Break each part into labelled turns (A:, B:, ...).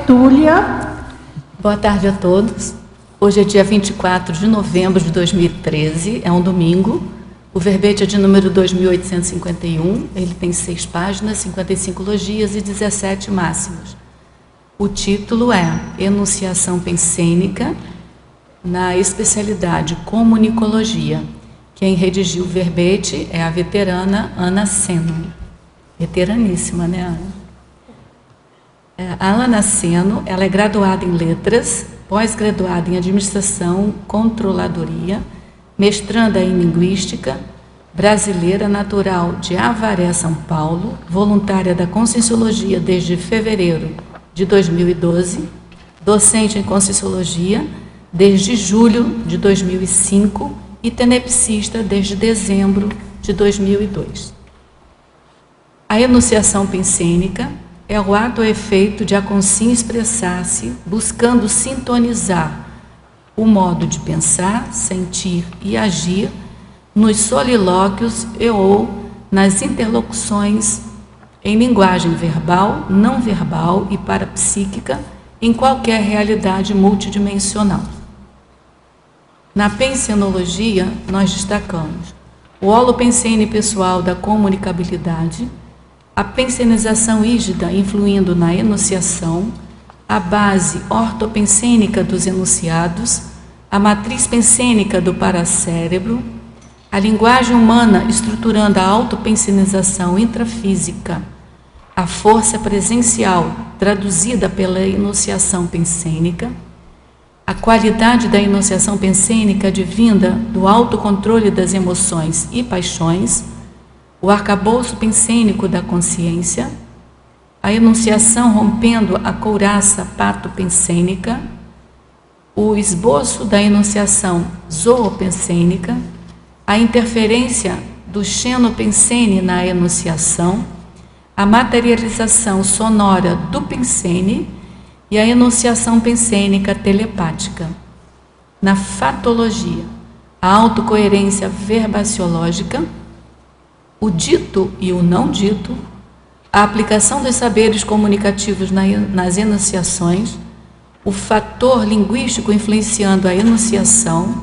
A: Túlia.
B: Boa tarde a todos. Hoje é dia 24 de novembro de 2013, é um domingo. O verbete é de número 2851, ele tem 6 páginas, 55 logias e 17 máximos. O título é Enunciação Pensênica, na especialidade Comunicologia. Quem redigiu o verbete é a veterana Ana Seno. Veteraníssima, né, Ana? A Ana Seno, ela é graduada em Letras, pós-graduada em Administração, Controladoria, mestranda em Linguística, brasileira, natural de Avaré, São Paulo, voluntária da Conscienciologia desde fevereiro de 2012, docente em Conscienciologia desde julho de 2005 e tenepsista desde dezembro de 2002. A enunciação pensênica é o ato ou efeito de a consciência expressar-se, buscando sintonizar o modo de pensar, sentir e agir nos solilóquios ou nas interlocuções em linguagem verbal, não verbal e parapsíquica em qualquer realidade multidimensional. Na pensenologia, nós destacamos o holopensene pessoal da comunicabilidade, a pensenização rígida influindo na enunciação, a base ortopensênica dos enunciados, a matriz pensênica do paracérebro, a linguagem humana estruturando a autopensenização intrafísica, a força presencial traduzida pela enunciação pensênica, a qualidade da enunciação pensênica advinda do autocontrole das emoções e paixões, o arcabouço pensênico da consciência, a enunciação rompendo a couraça pato-pensênica, o esboço da enunciação zoopensênica, a interferência do xenopensene na enunciação, a materialização sonora do pensene e a enunciação pensênica telepática. Na fatologia, a autocoerência verbaciológica, o dito e o não dito, a aplicação dos saberes comunicativos nas enunciações, o fator linguístico influenciando a enunciação,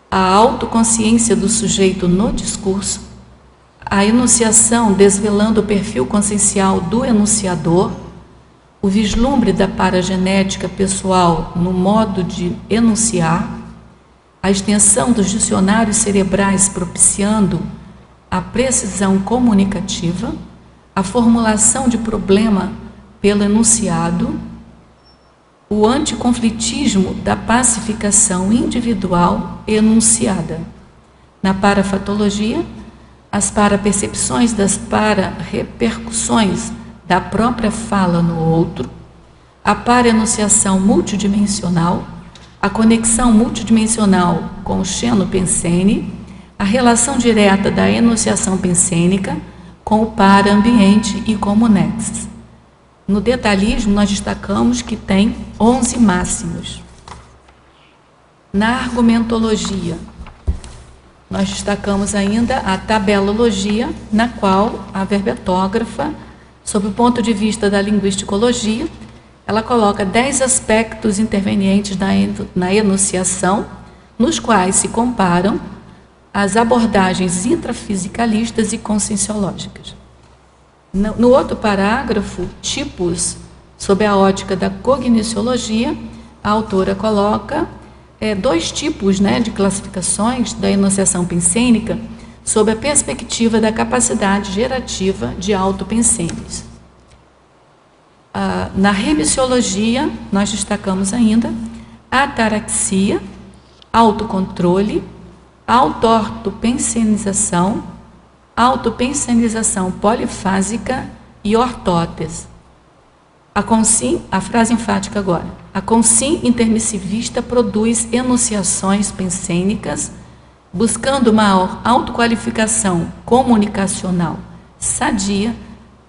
B: a autoconsciência do sujeito no discurso, a enunciação desvelando o perfil consciencial do enunciador, o vislumbre da paragenética pessoal no modo de enunciar, a extensão dos dicionários cerebrais propiciando a precisão comunicativa, a formulação de problema pelo enunciado, o anticonflitismo da pacificação individual enunciada. Na parafatologia, as parapercepções das pararepercussões da própria fala no outro, a paraenunciação multidimensional, a conexão multidimensional com o xenopensene, a relação direta da enunciação pensênica com o para-ambiente e com o nexus. No detalhismo, nós destacamos que tem 11 máximos. Na argumentologia, nós destacamos ainda a tabelologia, na qual a verbetógrafa, sob o ponto de vista da linguisticologia, ela coloca 10 aspectos intervenientes na enunciação, nos quais se comparam as abordagens intrafisicalistas e conscienciológicas. No outro parágrafo, tipos sob a ótica da cogniciologia, a autora coloca 2 tipos de classificações da enunciação pensênica sob a perspectiva da capacidade gerativa de autopensenes. Na remissiologia, nós destacamos ainda a ataraxia, autocontrole, auto-ortopensenização, autopensenização polifásica e ortótese. A frase enfática agora. A consciência intermissivista produz enunciações pensênicas, buscando uma autoqualificação comunicacional sadia,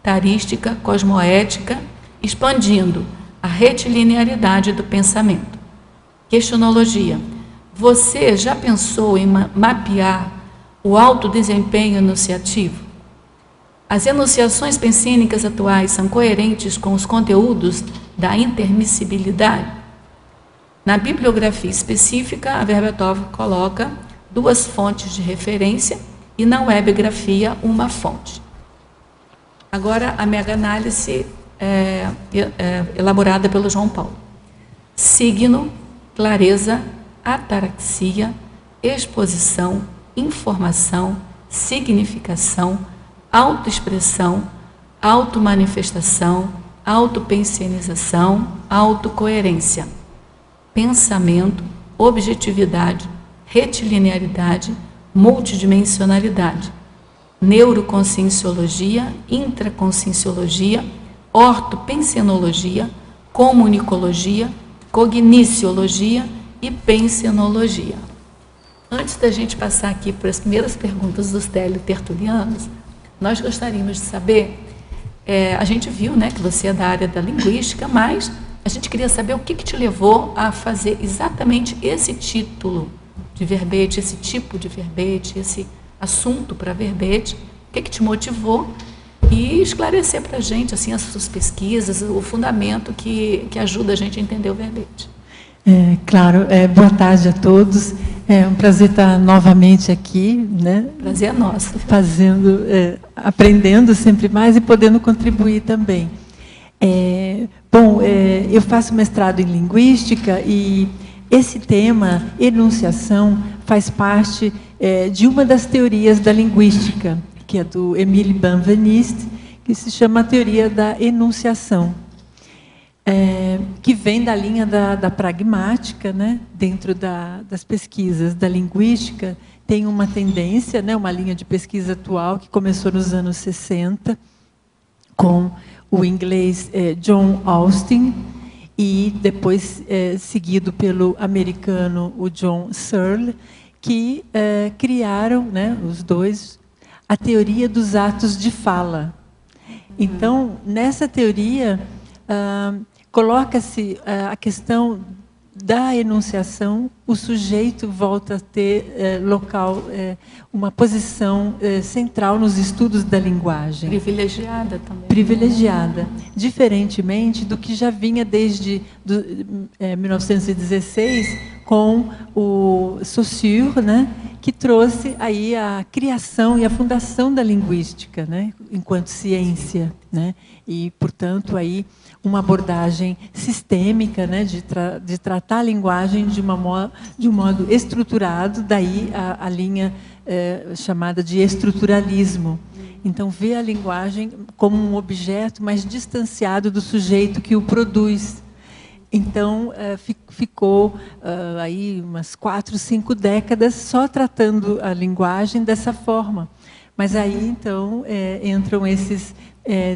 B: tarística, cosmoética, expandindo a retilinearidade do pensamento. Questionologia. Você já pensou em mapear o alto desempenho enunciativo? As enunciações pensênicas atuais são coerentes com os conteúdos da intermissibilidade? Na bibliografia específica, a Verbatov coloca 2 fontes de referência e na webgrafia uma fonte. Agora, a mega-análise elaborada pelo João Paulo. Signo, clareza, ataraxia, exposição, informação, significação, autoexpressão, automanifestação, autopensionização, autocoerência, pensamento, objetividade, retilinearidade, multidimensionalidade, neuroconscienciologia, intraconscienciologia, ortopensenologia, comunicologia, cogniciologia e pensenologia. Antes da gente passar aqui para as primeiras perguntas dos teletertulianos, nós gostaríamos de saber, a gente viu, né, que você é da área da linguística, mas a gente queria saber o que te levou a fazer exatamente esse título de verbete, esse tipo de verbete, esse assunto para verbete, o que te motivou e esclarecer para a gente assim, as suas pesquisas, o fundamento que ajuda a gente a entender o verbete.
A: Claro, boa tarde a todos. É um prazer estar novamente aqui, né?
B: Prazer é nosso.
A: Aprendendo sempre mais e podendo contribuir também. Eu faço mestrado em linguística e esse tema, enunciação, faz parte de uma das teorias da linguística, que é do Émile Benveniste, que se chama a teoria da enunciação. Que vem da linha da pragmática, né? Dentro das pesquisas da linguística, tem uma tendência, né? Uma linha de pesquisa atual que começou nos anos 60, com o inglês John Austin, e depois seguido pelo americano, o John Searle, que criaram, né, os dois, a teoria dos atos de fala. Então, nessa teoria, coloca-se a questão da enunciação, o sujeito volta a ter uma posição central nos estudos da linguagem.
B: Privilegiada também.
A: Privilegiada, diferentemente do que já vinha desde 1916 com o Saussure, né, que trouxe aí a criação e a fundação da linguística, né, enquanto ciência, né, e, portanto, aí uma abordagem sistêmica, né, de tratar a linguagem de um modo estruturado, daí a linha chamada de estruturalismo. Então, vê a linguagem como um objeto mais distanciado do sujeito que o produz. Então, ficou aí umas 4, 5 décadas só tratando a linguagem dessa forma. Mas aí, então, entram esses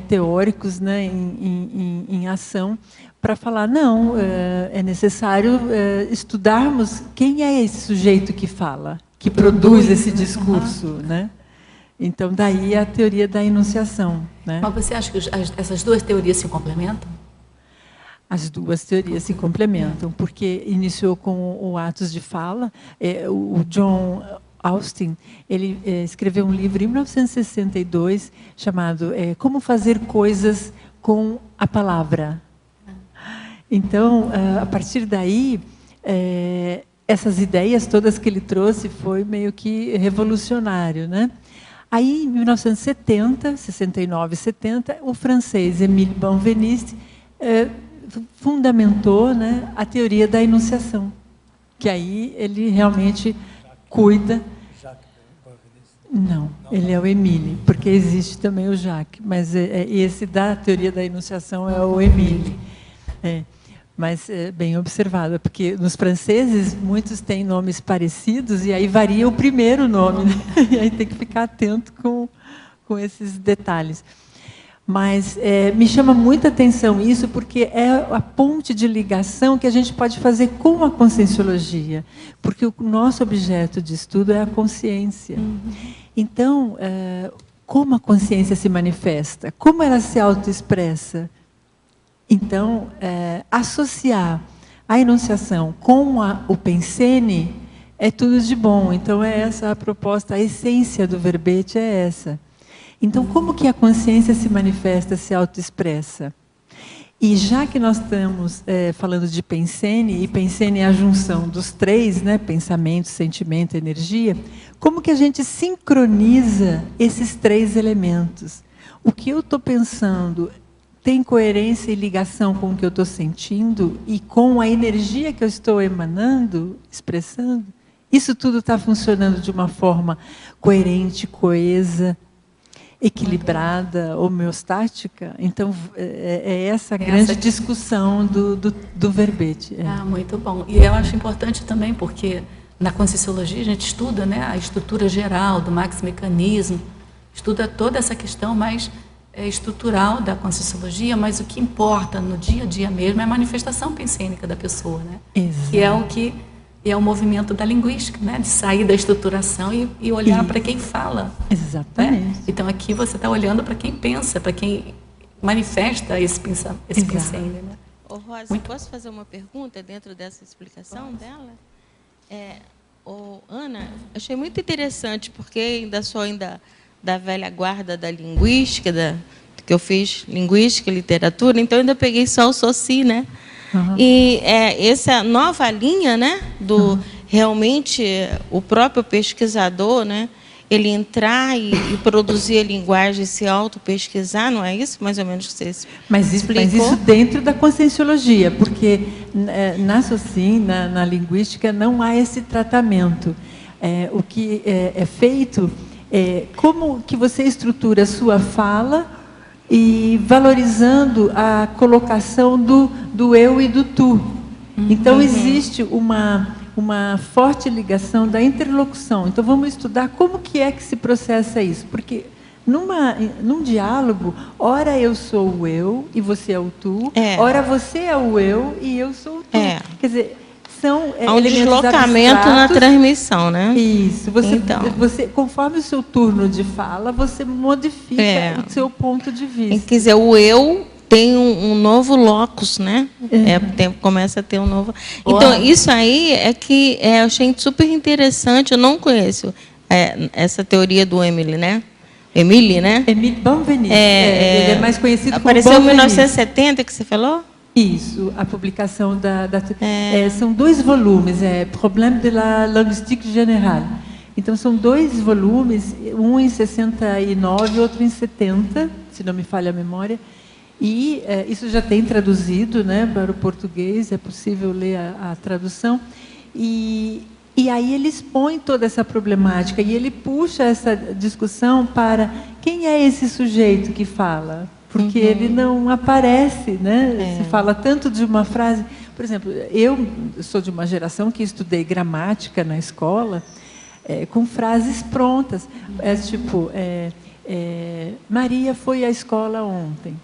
A: teóricos, né, em ação para falar, não, é necessário estudarmos quem é esse sujeito que fala, que produz esse discurso, né? Então, daí a teoria da enunciação, né?
B: Mas você acha que essas duas teorias se complementam?
A: As duas teorias se complementam, porque iniciou com o atos de fala. O John Austin, ele escreveu um livro em 1962 chamado Como Fazer Coisas com a Palavra. Então, a partir daí, essas ideias todas que ele trouxe foi meio que revolucionário, né? Aí, em 1970, 69 e 70, o francês Émile Benveniste fundamentou, né, a teoria da enunciação, que aí ele realmente cuida. Não, ele é o Émile, porque existe também o Jacques, mas esse da teoria da enunciação é o Émile. Mas bem observado, porque nos franceses muitos têm nomes parecidos e aí varia o primeiro nome, né? E aí tem que ficar atento com esses detalhes. Mas me chama muita atenção isso, porque é a ponte de ligação que a gente pode fazer com a conscienciologia, porque o nosso objeto de estudo é a consciência. Então, como a consciência se manifesta? Como ela se autoexpressa? Então, associar a enunciação com o pensene é tudo de bom. Então, é essa a proposta, a essência do verbete é essa. Então, como que a consciência se manifesta, se autoexpressa? E já que nós estamos falando de Pensene, e Pensene é a junção dos três, né, pensamento, sentimento, energia, como que a gente sincroniza esses três elementos? O que eu estou pensando tem coerência e ligação com o que eu estou sentindo e com a energia que eu estou emanando, expressando? Isso tudo está funcionando de uma forma coerente, coesa, equilibrada, homeostática? Então, é essa grande discussão do verbete.
B: Muito bom. E eu acho importante também, porque na Conscienciologia a gente estuda, né, a estrutura geral do Max-Mecanismo, estuda toda essa questão mais estrutural da Conscienciologia, mas o que importa no dia a dia mesmo é a manifestação pensênica da pessoa, né?
A: Exato.
B: Que é o que é o movimento da linguística, né? De sair da estruturação e olhar para quem fala.
A: Exatamente.
B: Né? Então aqui você está olhando para quem pensa, para quem manifesta esse pensênio. Né?
C: Ô, Rosa, posso fazer uma pergunta dentro dessa explicação dela? Ana, achei muito interessante, porque ainda sou da velha guarda da linguística, que eu fiz linguística e literatura, então ainda peguei só o Saussure, né? Uhum. E essa nova linha, né, realmente o próprio pesquisador, né, ele entrar e produzir a linguagem, se auto-pesquisar, não é isso? Mais ou menos que você explicou.
A: Mas isso dentro da conscienciologia, porque na Saussure, na linguística, não há esse tratamento. O que é feito é como que você estrutura a sua fala e valorizando a colocação do eu e do tu. Então, existe uma forte ligação da interlocução. Então, vamos estudar como que é que se processa isso. Porque num diálogo, ora eu sou o eu e você é o tu, ora você é o eu e eu sou o tu. Quer dizer, são
C: há um deslocamento na transmissão, né?
A: Isso. Você, conforme o seu turno de fala, você modifica o seu ponto de vista.
C: Quer dizer, o eu tem um novo locus, né? Começa a ter um novo... Então, isso aí é que eu achei super interessante. Eu não conheço essa teoria do Emile, né? Emile, né?
A: Emile Benveniste. Ele é mais conhecido como
C: Apareceu em 1970, que você falou?
A: Isso, a publicação são 2 volumes, Problème de la linguistique générale. Então, são 2 volumes, um em 69 e outro em 70, se não me falha a memória. E isso já tem traduzido, né, para o português, é possível ler a tradução. E aí ele expõe toda essa problemática, e ele puxa essa discussão para quem é esse sujeito que fala. Porque ele não aparece, né? Se fala tanto de uma frase. Por exemplo, eu sou de uma geração que estudei gramática na escola com frases prontas. Tipo, Maria foi à escola ontem.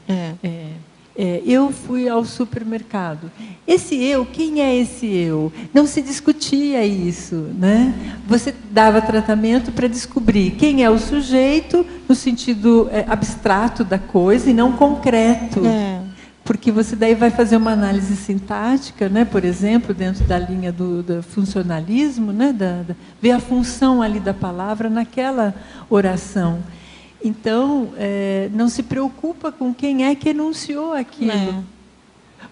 A: Eu fui ao supermercado. Esse eu, quem é esse eu? Não se discutia isso, né? Você dava tratamento para descobrir quem é o sujeito no sentido abstrato da coisa e não concreto. Porque você daí vai fazer uma análise sintática, né? Por exemplo, dentro da linha do funcionalismo, né? Ver a função ali da palavra naquela oração. Então, não se preocupa com quem é que enunciou aquilo.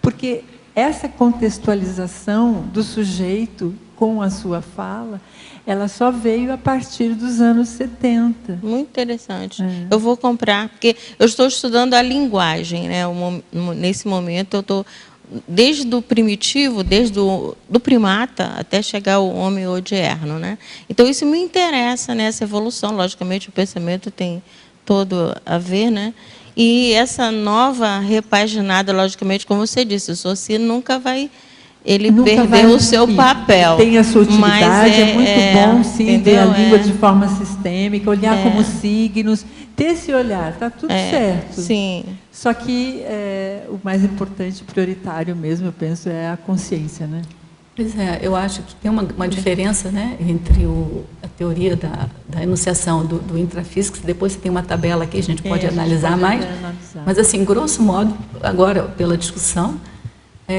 A: Porque essa contextualização do sujeito com a sua fala, ela só veio a partir dos anos 70.
C: Muito interessante. Eu vou comprar, porque eu estou estudando a linguagem, né? Nesse momento, eu estou desde o primitivo, desde do primata até chegar ao homem odierno, né? Então, isso me interessa nessa evolução. Logicamente, o pensamento tem todo a ver, né? E essa nova repaginada, logicamente, como você disse, o Saussure nunca vai... Ele perdeu o seu papel.
A: Tem a sua utilidade, é muito bom, sim, ver a língua de forma sistêmica, olhar como signos, ter esse olhar, está tudo certo.
C: Sim.
A: Só que o mais importante, prioritário mesmo, eu penso, é a consciência, né?
B: Pois eu acho que tem uma diferença, né, entre a teoria da enunciação do intrafísico, depois você tem uma tabela aqui, a gente pode analisar mais, mas assim, grosso modo, agora, pela discussão,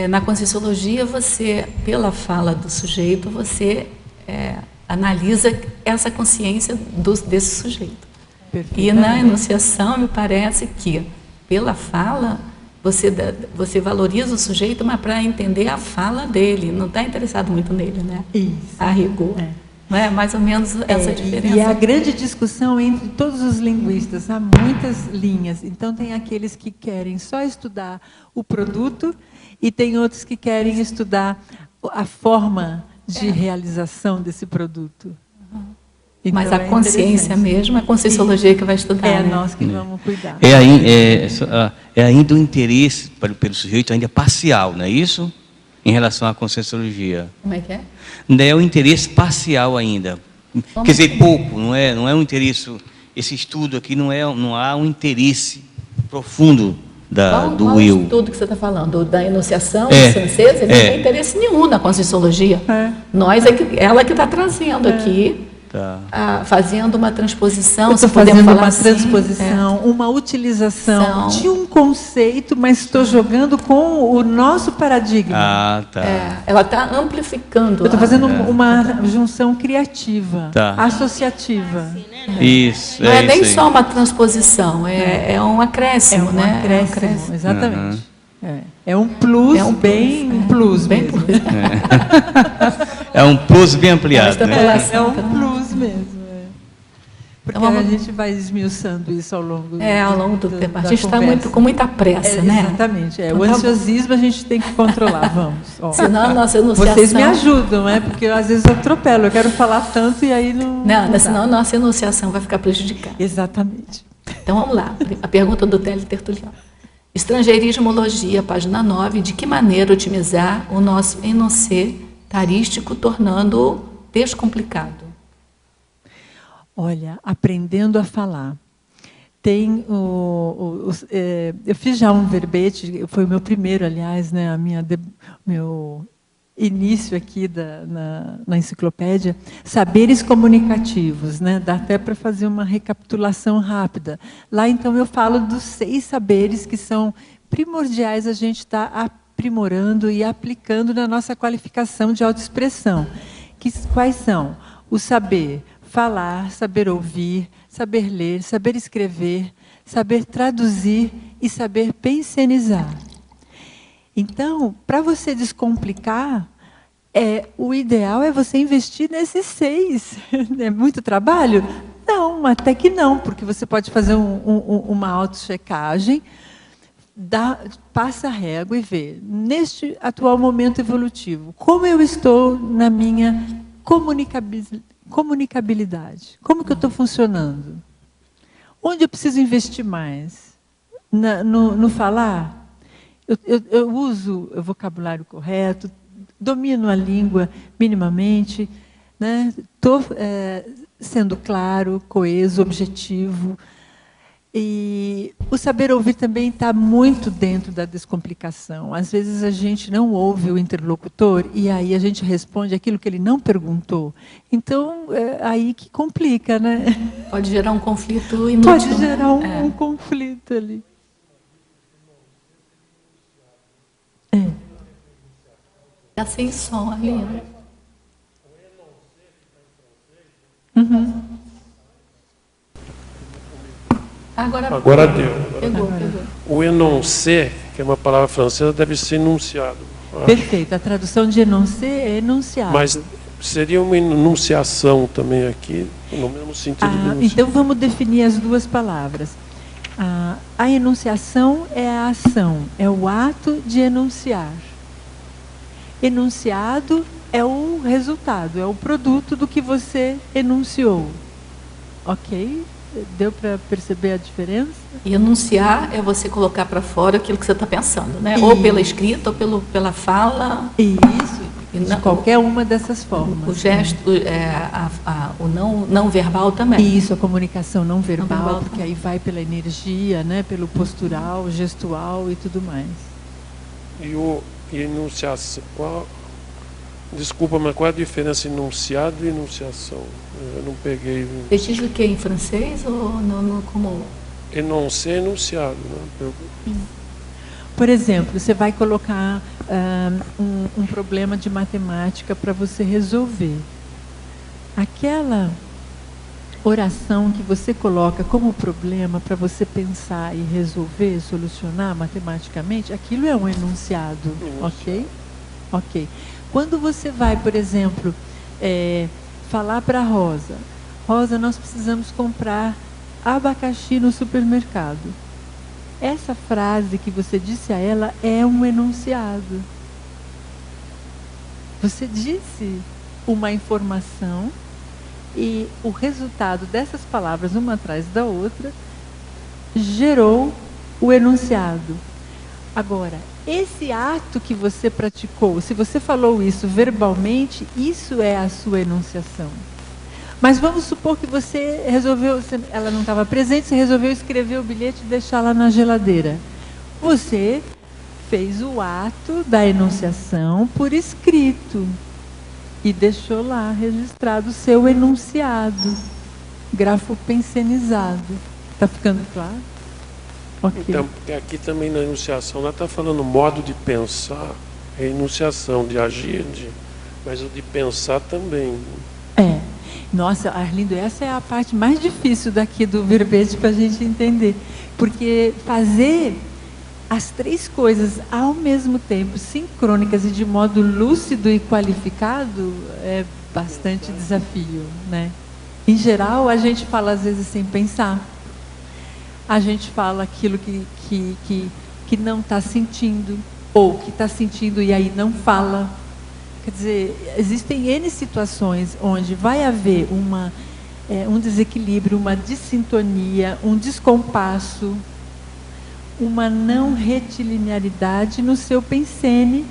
B: na Conscienciologia, você, pela fala do sujeito, você analisa essa consciência desse sujeito. E na enunciação, me parece que, pela fala, você valoriza o sujeito, mas para entender a fala dele, não está interessado muito nele, né?
A: Isso.
B: A rigor. Não é mais ou menos essa diferença.
A: E é a grande discussão entre todos os linguistas, há muitas linhas. Então, tem aqueles que querem só estudar o produto e tem outros que querem estudar a forma de realização desse produto. Então,
B: mas a consciência mesmo, a conscienciologia que vai estudar.
A: É
B: né?
A: nós que vamos cuidar.
D: É ainda o interesse pelo sujeito ainda parcial, não é isso? Em relação à conscienciologia.
B: Como é que é?
D: É o interesse parcial ainda. Quer dizer, pouco, não é um interesse. Esse estudo aqui não há um interesse profundo do
B: qual
D: will.
B: Qual estudo que você está falando? Da enunciação francesa? Ele não tem interesse nenhum na conscienciologia. Ela que está trazendo aqui. Fazendo uma transposição,
A: eu estou fazendo uma transposição, uma utilização de um conceito, mas estou jogando com o nosso paradigma.
B: Ela está amplificando.
A: Eu estou fazendo uma junção criativa, associativa.
D: Isso.
A: Não
B: é nem só uma transposição, é um acréscimo, né?
A: É um acréscimo, exatamente. É um plus, bem plus mesmo.
D: É um plus bem ampliado.
A: É um plus mesmo. Porque a gente vai esmiuçando isso ao longo
B: do tempo. A gente está com muita pressa, né?
A: Exatamente. O ansiosismo a gente tem que controlar, vamos.
B: Senão a nossa enunciação...
A: Vocês me ajudam, porque às vezes eu atropelo, eu quero falar tanto e aí não...
B: Senão a nossa enunciação vai ficar prejudicada.
A: Exatamente.
B: Então vamos lá, a pergunta do Télio Tertuliano. Estrangeirismologia, página 9, de que maneira otimizar o nosso enuncê tarístico, tornando-o descomplicado?
A: Olha, aprendendo a falar. Tem eu fiz já um verbete, foi o meu primeiro, aliás, né, meu início aqui na enciclopédia, saberes comunicativos, né? Dá até para fazer uma recapitulação rápida. Lá, então, eu falo dos 6 saberes que são primordiais a gente estar aprimorando e aplicando na nossa qualificação de autoexpressão. Quais são? O saber falar, saber ouvir, saber ler, saber escrever, saber traduzir e saber pensionizar. Então, para você descomplicar, o ideal é você investir nesses 6. É muito trabalho? Não, até que não, porque você pode fazer uma auto-checagem, passa a régua e vê, neste atual momento evolutivo, como eu estou na minha comunicabilidade? Como que eu estou funcionando? Onde eu preciso investir mais? No falar? Eu uso o vocabulário correto, domino a língua minimamente, né? Estou sendo claro, coeso, objetivo. E o saber ouvir também está muito dentro da descomplicação. Às vezes a gente não ouve o interlocutor e aí a gente responde aquilo que ele não perguntou. Então, é aí que complica, né?
B: Pode gerar um conflito inútil.
A: Pode gerar um conflito ali.
B: Está sem som ali, né?
A: Uhum.
E: Agora deu.
B: Pegou.
E: O énoncé, que é uma palavra francesa, deve ser enunciado.
A: Perfeito. A tradução de énoncé é enunciado.
E: Mas seria uma enunciação também aqui, no mesmo sentido de enunciar.
A: Então, vamos definir as duas palavras. A enunciação é a ação, é o ato de enunciar. Enunciado é o resultado, é o produto do que você enunciou. Ok? Deu para perceber a diferença?
B: E enunciar é você colocar para fora aquilo que você está pensando, né? Ou pela escrita, ou pela fala.
A: Isso, de qualquer uma dessas formas.
B: O gesto, o não verbal também.
A: Isso, a comunicação não verbal, porque aí vai pela energia, né? Pelo postural, gestual e tudo mais.
E: E enunciação, desculpa, mas qual é a diferença enunciado e enunciação? Eu não peguei.
B: Você diz o que em francês ou no comum?
E: Enunciar, enunciado, né?
A: Por exemplo, você vai colocar um problema de matemática para você resolver. oração que você coloca como problema para você pensar e resolver, solucionar matematicamente, aquilo é um enunciado, ok? Ok. Quando você vai, por exemplo, falar para a Rosa, Rosa, nós precisamos comprar abacaxi no supermercado. Essa frase que você disse a ela é um enunciado. Você disse uma informação e o resultado dessas palavras, uma atrás da outra, gerou o enunciado. Agora, esse ato que você praticou, se você falou isso verbalmente, isso é a sua enunciação. Mas vamos supor que você resolveu, ela não estava presente, você resolveu escrever o bilhete e deixar lá na geladeira. Você fez o ato da enunciação por escrito e deixou lá registrado o seu enunciado, grafopensenizado. Está ficando claro? Okay.
E: Então, aqui também na enunciação, ela está falando modo de pensar, é enunciação de agir, mas o de pensar também.
A: Nossa, Arlindo, essa é a parte mais difícil daqui do verbete para a gente entender. Porque fazer as três coisas ao mesmo tempo, sincrônicas e de modo lúcido e qualificado, é bastante desafio, né? Em geral, a gente fala às vezes sem pensar. A gente fala aquilo que não está sentindo, ou que está sentindo e aí não fala. Quer dizer, existem N situações onde vai haver um desequilíbrio, uma dissintonia, um descompasso, uma não retilinearidade no seu pensene,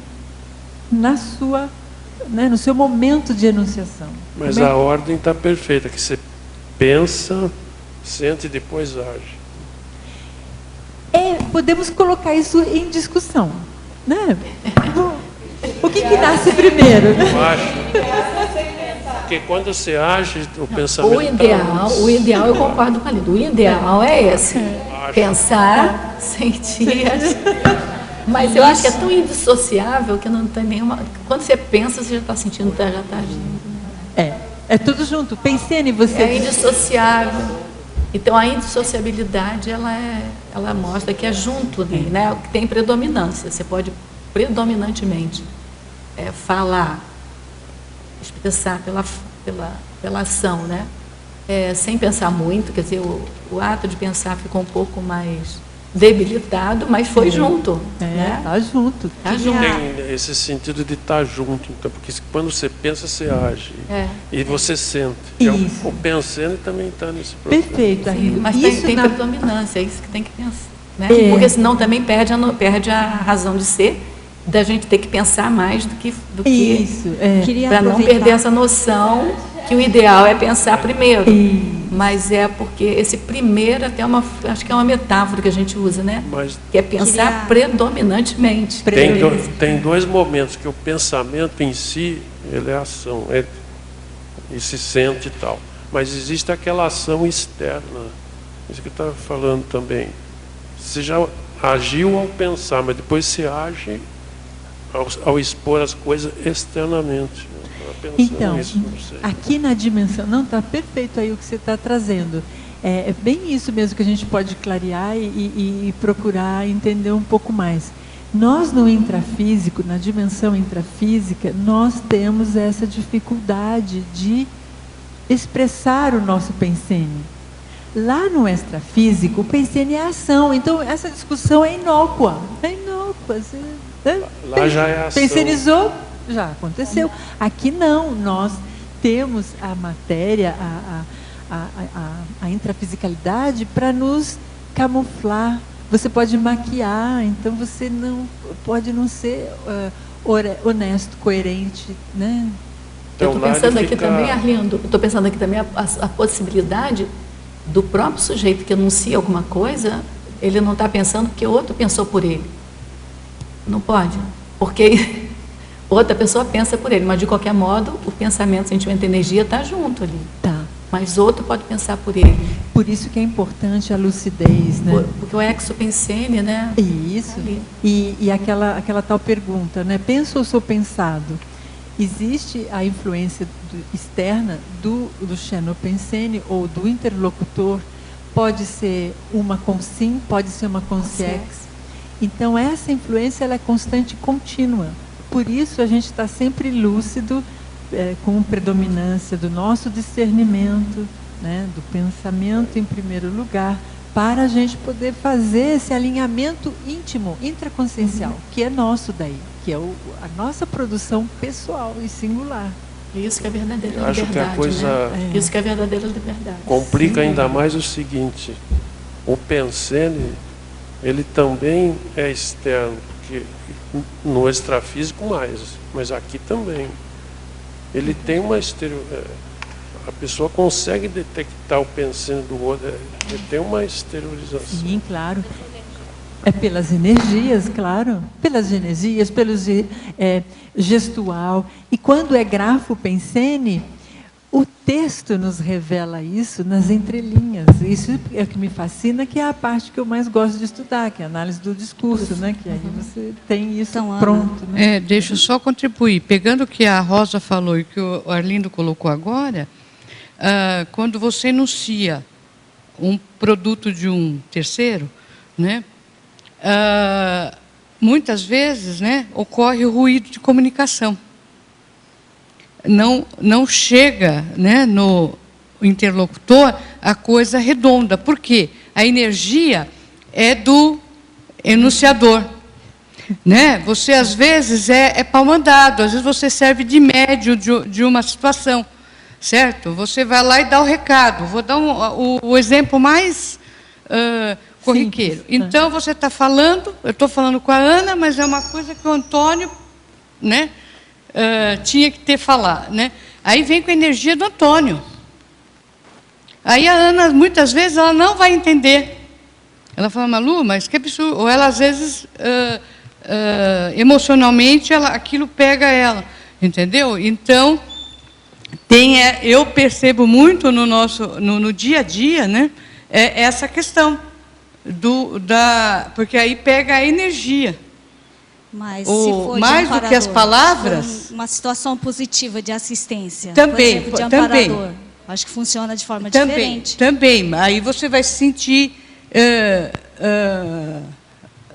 A: no seu momento de enunciação.
E: Mas a ordem está perfeita, que você pensa, sente e depois age.
A: Podemos colocar isso em discussão, né? O que nasce primeiro?
E: Eu acho. Porque quando você age, o pensamento...
B: O ideal, eu concordo com a Linda, o ideal é esse. Pensar, sentir. Mas eu acho que é tão indissociável que não tem nenhuma... Quando você pensa, você já está sentindo, já está agindo.
A: É tudo junto. Pensei em você.
B: É indissociável. Então, a indissociabilidade, ela mostra que é junto ali, né? Que tem predominância. Você pode predominantemente falar, expressar pela ação, né? Sem pensar muito, quer dizer, o ato de pensar ficou um pouco mais debilitado, mas foi junto. Né?
A: Tá junto.
B: Tá junto.
E: Tem esse sentido de estar junto, então, porque quando você pensa, você age. E você sente.
A: Isso.
E: O pensando também está nesse processo.
A: Perfeito, Arlindo.
B: Mas tem predominância, é isso que tem que pensar. Né? Porque senão também perde a razão de ser, da gente ter que pensar mais do que para não perder essa noção que o ideal é pensar primeiro. Mas é porque esse primeiro acho que é uma metáfora que a gente usa, né? Que é pensar predominantemente.
E: Tem dois momentos que o pensamento em si, ele é ação, e se sente e tal. Mas existe aquela ação externa, isso que eu estava falando também. Você já agiu ao pensar, mas depois você age ao expor as coisas externamente.
A: Então, aqui na dimensão, não, está perfeito aí o que você está trazendo. É bem isso mesmo que a gente pode clarear e procurar entender um pouco mais. Nós no intrafísico, na dimensão intrafísica, nós temos essa dificuldade de expressar o nosso pensene. Lá no extrafísico, o pensene é ação. Então, essa discussão é inócua.
E: Lá já é ação.
A: Pensenizou, já aconteceu. Aqui não, nós temos a matéria, a intrafisicalidade para nos camuflar. Você pode maquiar, então você não pode não ser honesto, coerente, né?
B: Então, eu estou pensando aqui também, Arlindo, a possibilidade do próprio sujeito que anuncia alguma coisa, ele não está pensando porque o outro pensou por ele. Não pode, porque outra pessoa pensa por ele, mas de qualquer modo, o pensamento, sentimento e energia está junto ali.
A: Tá.
B: Mas outro pode pensar por ele.
A: Por isso que é importante a lucidez, né?
B: Porque o exopensene, né?
A: Isso. E aquela tal pergunta, né? Penso ou sou pensado? existe a influência externa do Xenopensene ou do interlocutor, pode ser uma consim, pode ser uma consciex. Então, essa influência ela é constante e contínua. Por isso, a gente está sempre lúcido, com predominância do nosso discernimento, né, do pensamento em primeiro lugar, para a gente poder fazer esse alinhamento íntimo, intraconsciencial, que é nosso daí, que é a nossa produção pessoal e singular.
B: Isso que é verdadeira liberdade.
E: Acho que a coisa
B: Isso que é verdadeira liberdade.
E: complica ainda mais o seguinte: o Pensene, ele também é externo, porque no extrafísico mais, mas aqui também. Ele tem uma a pessoa consegue detectar o Pensene do outro, ele tem uma exteriorização.
A: Sim, claro. É pelas energias, claro. Pelas energias, pelo gestual. E quando é grafo Pensene, o texto nos revela isso nas entrelinhas. Isso é o que me fascina, que é a parte que eu mais gosto de estudar, que é a análise do discurso, né? Que aí você tem isso então, pronto. Né?
F: Deixa eu só contribuir. Pegando o que a Rosa falou e que o Arlindo colocou agora, quando você enuncia um produto de um terceiro, né? Muitas vezes, né, ocorre o ruído de comunicação. Não chega, né, no interlocutor a coisa redonda. Por quê? A energia é do enunciador. Né? Você, às vezes, é pau-mandado, às vezes você serve de médio de uma situação. Certo? Você vai lá e dá o recado. Vou dar o exemplo mais corriqueiro. Sim. Então, você está falando, eu estou falando com a Ana, mas é uma coisa que o Antônio, né, tinha que ter falado. Né? Aí vem com a energia do Antônio. Aí a Ana, muitas vezes, ela não vai entender. Ela fala, Malu, mas que absurdo. Ou ela, às vezes, emocionalmente, aquilo pega ela. Entendeu? Então, eu percebo muito no dia a dia, né, essa questão porque aí pega a energia.
G: Mas se for
F: mais do que as palavras,
G: uma situação positiva de assistência,
F: também,
G: por exemplo, de amparador, acho que funciona de forma diferente.
F: Também, aí você vai se sentir,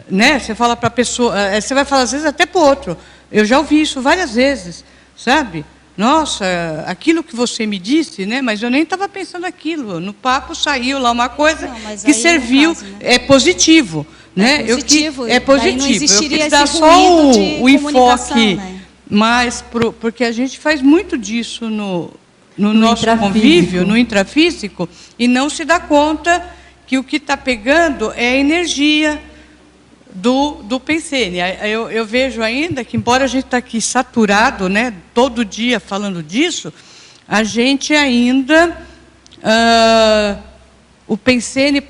F: né? Você fala para a pessoa, você vai falar às vezes até para o outro. Eu já ouvi isso várias vezes, sabe? Nossa, aquilo que você me disse, né? Mas eu nem estava pensando aquilo. No papo saiu lá uma coisa que serviu, caso, né? É positivo. Né?
G: É positivo.
F: É positivo.
G: Não existiria
F: eu quis dar só o enfoque, né? Mas porque a gente faz muito disso no nosso convívio, no intrafísico, e não se dá conta que o que está pegando é a energia do Pensene. Eu vejo ainda que, embora a gente está aqui saturado, né, todo dia falando disso, a gente ainda, o Pensene,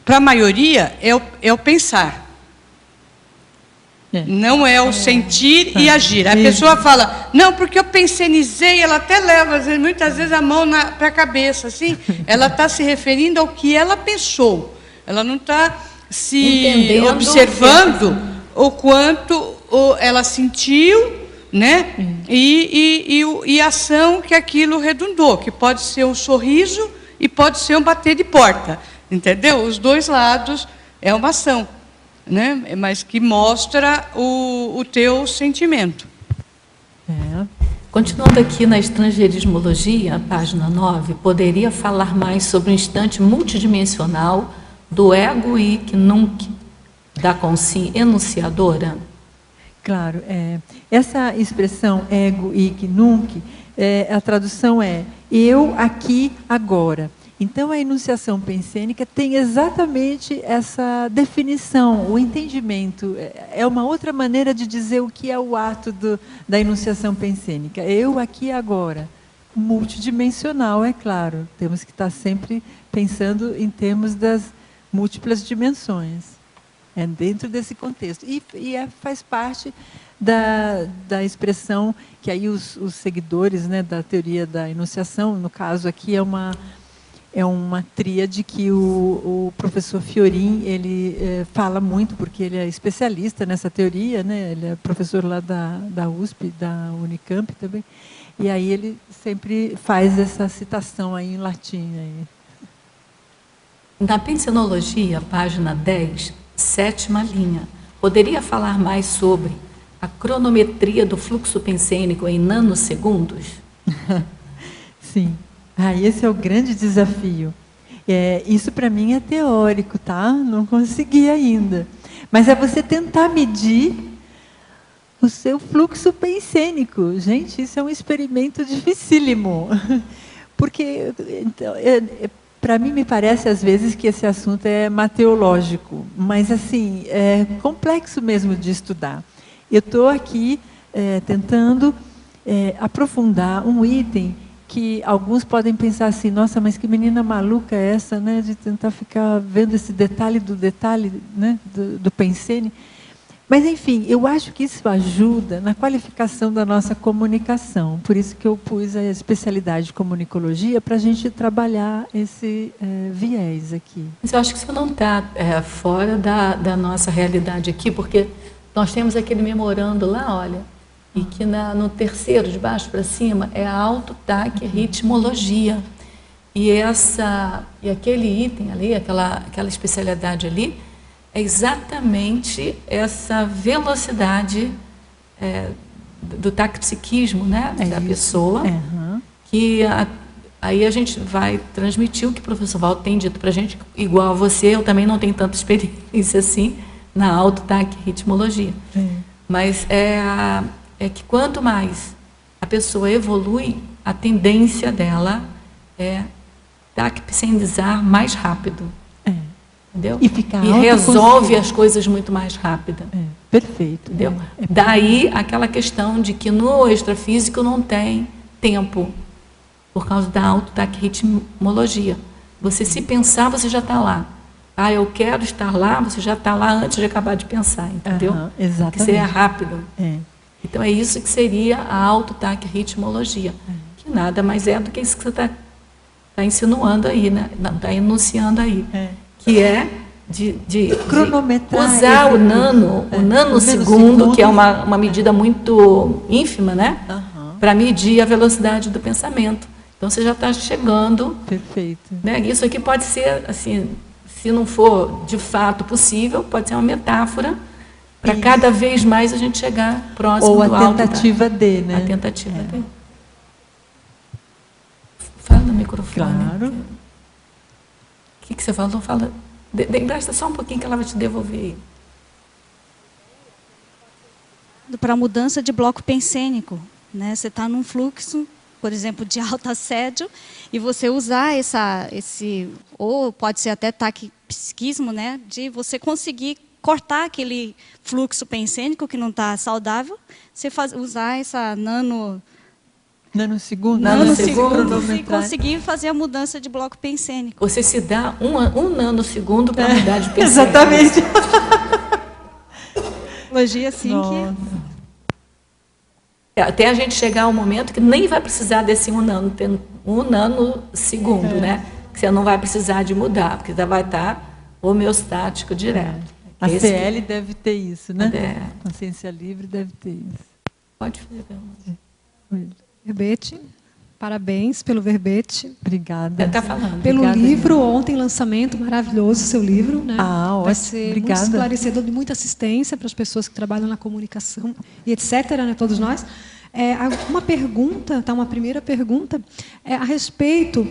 F: para a maioria, é o pensar. Não é o sentir e agir. A pessoa fala, não, porque eu pensenizei, ela até leva, muitas vezes, a mão para a cabeça, assim, ela está se referindo ao que ela pensou. Ela não está se observando o quanto ela sentiu, né? E a ação que aquilo redundou, que pode ser um sorriso e pode ser um bater de porta, entendeu? Os dois lados é uma ação, né? Mas que mostra o teu sentimento.
B: Continuando aqui na estrangeirismologia, página 9, poderia falar mais sobre o instante multidimensional do ego hic nunc, da consciência enunciadora?
A: Claro. Essa expressão ego hic nunc, a tradução é eu aqui agora. Então, a enunciação pensênica tem exatamente essa definição, o entendimento. É uma outra maneira de dizer o que é o ato da enunciação pensênica. Eu aqui agora. Multidimensional, é claro. Temos que estar sempre pensando em termos das múltiplas dimensões, dentro desse contexto. E faz parte da expressão que aí os seguidores, né, da teoria da enunciação, no caso aqui é uma tríade que o professor Fiorin ele fala muito, porque ele é especialista nessa teoria, né? Ele é professor lá da USP, da Unicamp também, e aí ele sempre faz essa citação aí em latim. Aí.
B: Na pensenologia, página 10, 7ª linha, poderia falar mais sobre a cronometria do fluxo pensênico em nanosegundos?
A: Sim. Esse é o grande desafio. Isso para mim é teórico, tá? Não consegui ainda. Mas é você tentar medir o seu fluxo pensênico. Gente, isso é um experimento dificílimo. Porque então, para mim me parece às vezes que esse assunto é mateológico, mas assim, é complexo mesmo de estudar. Eu estou aqui tentando aprofundar um item que alguns podem pensar assim, nossa, mas que menina maluca é essa, né, de tentar ficar vendo esse detalhe, né, do pensene. Mas, enfim, eu acho que isso ajuda na qualificação da nossa comunicação. Por isso que eu pus a especialidade de comunicologia para a gente trabalhar esse viés aqui.
B: Mas eu acho que isso não está fora da nossa realidade aqui, porque nós temos aquele memorando lá, olha, e que no terceiro, de baixo para cima, é a autotaquirritmologia. E aquele item ali, aquela especialidade ali, é exatamente essa velocidade do taquipsiquismo, né, da pessoa, que aí a gente vai transmitir o que o professor Val tem dito para a gente, igual a você, eu também não tenho tanta experiência assim na autotaquirritmologia. Mas é que quanto mais a pessoa evolui, a tendência dela é taquipsendizar mais rápido. Entendeu?
A: E
B: resolve as coisas muito mais rápido.
A: Perfeito.
B: Entendeu? Daí aquela questão de que no extrafísico não tem tempo, por causa da autotaquirritmologia. Você se pensar, você já está lá. Eu quero estar lá, você já está lá antes de acabar de pensar, entendeu?
A: Exatamente.
B: Que seria rápido. Então, é isso que seria a autotaquirritmologia, que nada mais é do que isso que você está insinuando aí, né? Está enunciando aí, que é de
A: cronometrar,
B: usar o nanosegundo, que é uma medida muito ínfima, né? Para medir a velocidade do pensamento. Então, você já está chegando.
A: Perfeito.
B: Né? Isso aqui pode ser, assim, se não for de fato possível, pode ser uma metáfora para cada vez mais a gente chegar próximo do alto.
A: Ou a tentativa de, né?
B: A tentativa de. Fala no microfone.
A: Claro.
B: O que você falou? Fala. Empresta só um pouquinho que ela vai te devolver aí.
G: Para a mudança de bloco pensênico, né? Você está num fluxo, por exemplo, de alto assédio, e você usar ou pode ser até taquipsiquismo, né? De você conseguir cortar aquele fluxo pensênico que não está saudável, você usar essa nanosegundo e conseguir fazer a mudança de bloco pensênico.
B: Você se dá um nanosegundo para mudar de pensênico.
A: Exatamente.
G: Tecnologia assim que...
B: Até a gente chegar ao momento que nem vai precisar desse um nanosegundo, né? Que você não vai precisar de mudar, porque já vai estar homeostático direto.
A: A CL deve ter isso, né? Consciência livre deve ter isso.
B: Pode fazer.
H: Verbete, parabéns pelo verbete.
A: Obrigada.
B: Está falando.
H: Pelo
A: Obrigada,
H: livro, ontem, lançamento maravilhoso, seu livro. Né? Vai ser
A: obrigada.
H: Muito esclarecedor, de muita assistência para as pessoas que trabalham na comunicação e etc., né, todos nós. Uma pergunta, uma primeira pergunta, a respeito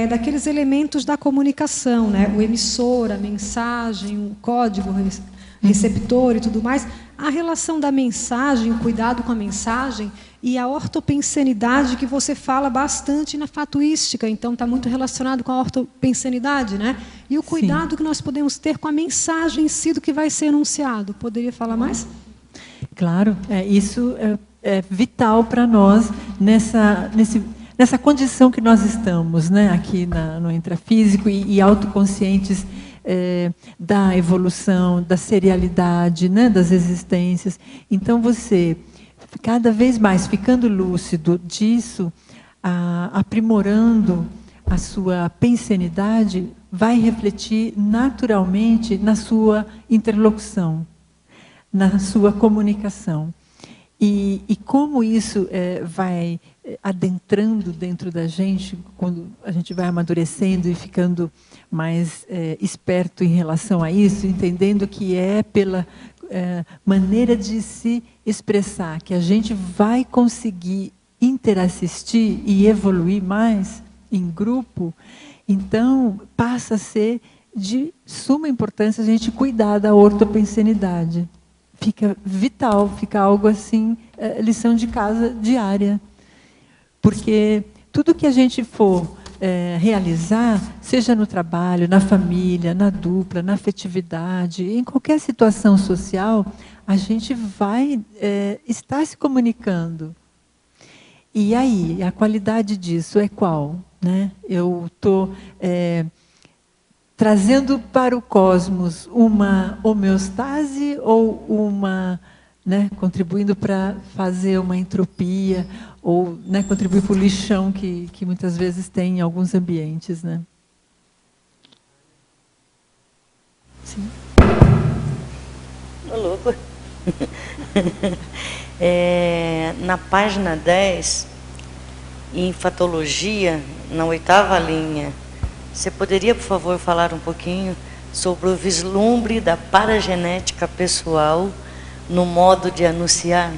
H: daqueles elementos da comunicação, né? O emissor, a mensagem, o código, receptor e tudo mais. A relação da mensagem, o cuidado com a mensagem e a ortopensenidade, que você fala bastante na fatuística, então está muito relacionado com a ortopensenidade, né? E o cuidado que nós podemos ter com a mensagem em si do que vai ser enunciado. Poderia falar mais?
A: Claro, isso é vital para nós nessa condição que nós estamos, né? Aqui no intrafísico e autoconscientes da evolução, da serialidade, né? Das existências. Então, você, cada vez mais ficando lúcido disso, aprimorando a sua pensenidade vai refletir naturalmente na sua interlocução, na sua comunicação. E como isso vai adentrando dentro da gente, quando a gente vai amadurecendo e ficando mais esperto em relação a isso, entendendo que é pela maneira de se expressar que a gente vai conseguir interassistir e evoluir mais em grupo, então passa a ser de suma importância a gente cuidar da ortopensenidade. Fica vital, fica algo assim, lição de casa diária. Porque tudo que a gente for realizar, seja no trabalho, na família, na dupla, na afetividade, em qualquer situação social, a gente vai estar se comunicando. E aí, a qualidade disso é qual? Né? Eu estou trazendo para o cosmos uma homeostase ou uma, né, contribuindo para fazer uma entropia ou, né, contribuir para o lixão que muitas vezes tem em alguns ambientes, né? Sim.
I: Ô, louco. Na página 10, em Fatologia, na 8ª linha, você poderia, por favor, falar um pouquinho sobre o vislumbre da paragenética pessoal no modo de anunciar?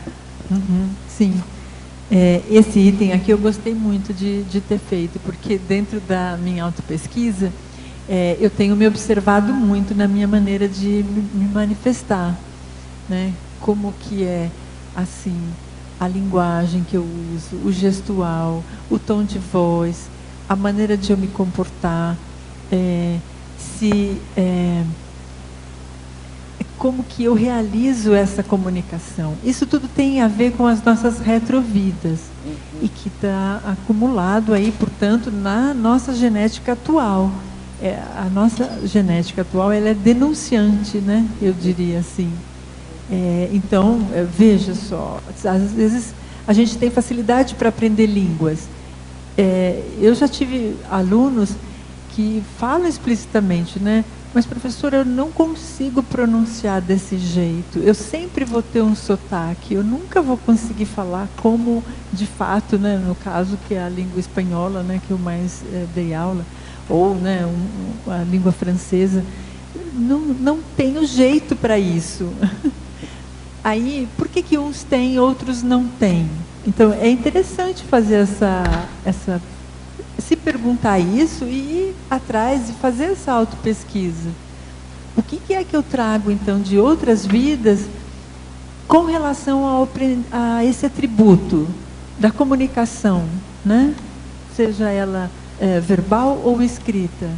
A: Sim. Esse item aqui eu gostei muito de ter feito, porque dentro da minha autopesquisa, eu tenho me observado muito na minha maneira de me manifestar, né? Como que é, assim, a linguagem que eu uso, o gestual, o tom de voz, a maneira de eu me comportar, como que eu realizo essa comunicação. Isso tudo tem a ver com as nossas retrovidas e que está acumulado aí, portanto, na nossa genética atual. A nossa genética atual, ela é denunciante, né? Eu diria assim. Então, veja só, às vezes a gente tem facilidade para aprender línguas. Eu já tive alunos que falam explicitamente, né? Mas, professora, eu não consigo pronunciar desse jeito. Eu sempre vou ter um sotaque. Eu nunca vou conseguir falar como, de fato, né? No caso, que é a língua espanhola, né? Que eu mais dei aula, ou, né? A língua francesa. Não tenho jeito para isso. Aí, por que uns têm, outros não têm? Então, é interessante fazer se perguntar isso e ir atrás e fazer essa autopesquisa. O que é que eu trago, então, de outras vidas com relação a esse atributo da comunicação, né? Seja ela verbal ou escrita.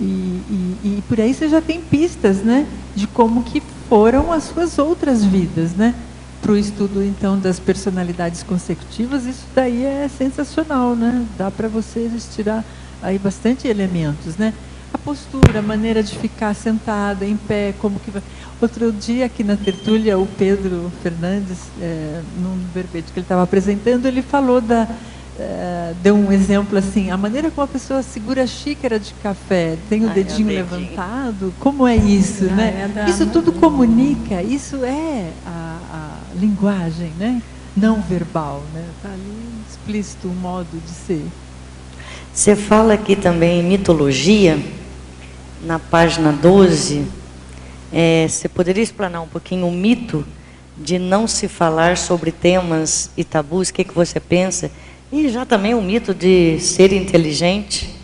A: E por aí você já tem pistas, né? De como que foram as suas outras vidas, né? Para o estudo, então, das personalidades consecutivas, isso daí é sensacional, né? Dá para vocês tirar aí bastante elementos, né? A postura, a maneira de ficar sentada, em pé, como que vai... Outro dia, aqui na tertúlia, o Pedro Fernandes, num verbete que ele estava apresentando, ele falou deu um exemplo assim, a maneira como a pessoa segura a xícara de café, tem o dedinho levantado, como é isso, né? Isso tudo comunica, isso é a linguagem, né? Não verbal, né? Está ali explícito o modo de ser.
I: Você fala aqui também em mitologia, na página 12, você poderia explanar um pouquinho o mito de não se falar sobre temas e tabus, o que você pensa? E já também o mito de ser inteligente,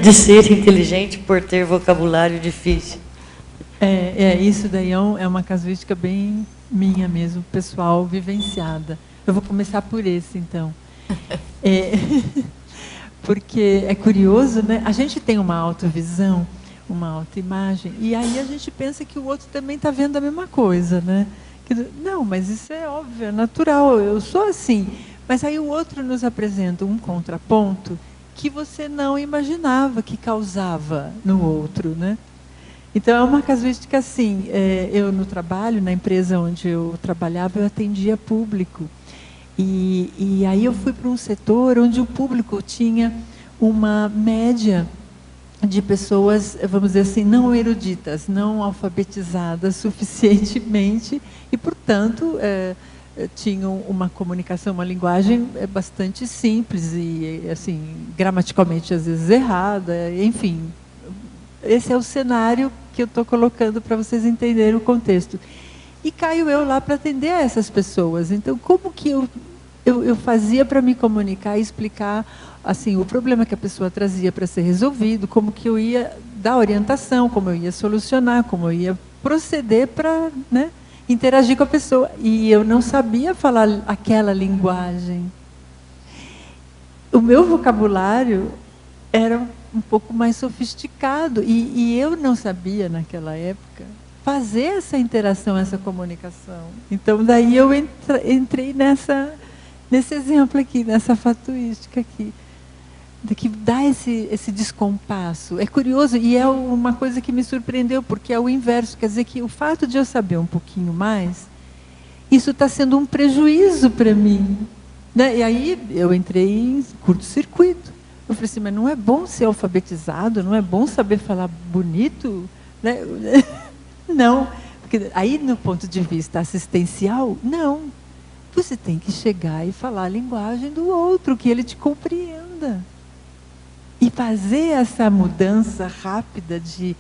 I: de ser inteligente por ter vocabulário difícil.
A: Isso daí é uma casuística bem minha mesmo, pessoal, vivenciada. Eu vou começar por esse, então. Porque é curioso, né? A gente tem uma autovisão, uma autoimagem, e aí a gente pensa que o outro também está vendo a mesma coisa, né? Não, mas isso é óbvio, é natural, eu sou assim. Mas aí o outro nos apresenta um contraponto que você não imaginava que causava no outro, né? Então, é uma casuística assim, eu no trabalho, na empresa onde eu trabalhava, eu atendia público. E aí eu fui para um setor onde o público tinha uma média de pessoas, vamos dizer assim, não eruditas, não alfabetizadas suficientemente e, portanto, tinham uma comunicação, uma linguagem bastante simples e, assim, gramaticalmente às vezes errada, enfim. Esse é o cenário que eu estou colocando para vocês entenderem o contexto. E caio eu lá para atender a essas pessoas. Então, como que eu fazia para me comunicar e explicar assim, o problema que a pessoa trazia para ser resolvido, como que eu ia dar orientação, como eu ia solucionar, como eu ia proceder para, né, interagir com a pessoa. E eu não sabia falar aquela linguagem. O meu vocabulário era um pouco mais sofisticado e eu não sabia, naquela época, fazer essa interação, essa comunicação. Então, daí eu entrei nesse exemplo aqui, nessa fatuística aqui, de que dá esse descompasso. É curioso e é uma coisa que me surpreendeu, porque é o inverso. Quer dizer que o fato de eu saber um pouquinho mais, isso está sendo um prejuízo para mim. Né? E aí eu entrei em curto-circuito. Eu falei assim, mas não é bom ser alfabetizado? Não é bom saber falar bonito? Né? Não. Porque aí, no ponto de vista assistencial, não. Você tem que chegar e falar a linguagem do outro, que ele te compreenda. E fazer essa mudança rápida de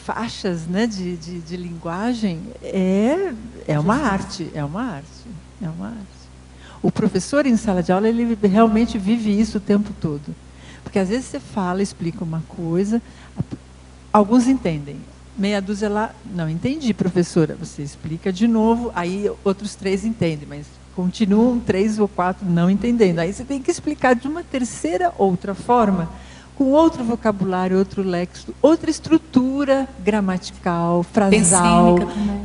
A: faixas, né, de linguagem é uma arte, é uma arte, é uma arte. O professor em sala de aula, ele realmente vive isso o tempo todo. Porque às vezes você fala, explica uma coisa, alguns entendem. Meia dúzia lá, não entendi, professora. Você explica de novo, aí outros 3 entendem, mas continuam 3 ou 4 não entendendo. Aí você tem que explicar de uma terceira, outra forma, com outro vocabulário, outro léxico, outra estrutura gramatical, frasal,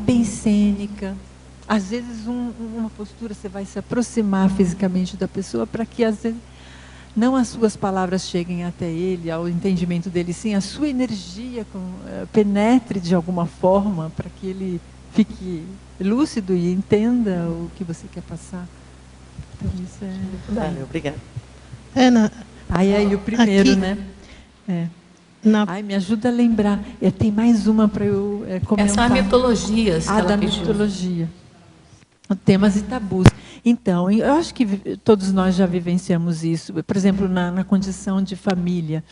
A: pensênica. Às vezes, uma postura, você vai se aproximar fisicamente da pessoa para que, às vezes, não as suas palavras cheguem até ele, ao entendimento dele, sim, a sua energia penetre de alguma forma para que ele fique lúcido e entenda o que você quer passar. Então, isso é...
I: Valeu, obrigada.
J: Ana,
A: aí o primeiro,
J: aqui,
A: né? Me ajuda a lembrar. Tem mais uma para eu comentar.
B: Essa é a mitologias.
A: Da mitologia. Temas e tabus. Então, eu acho que todos nós já vivenciamos isso. Por exemplo, na condição de família,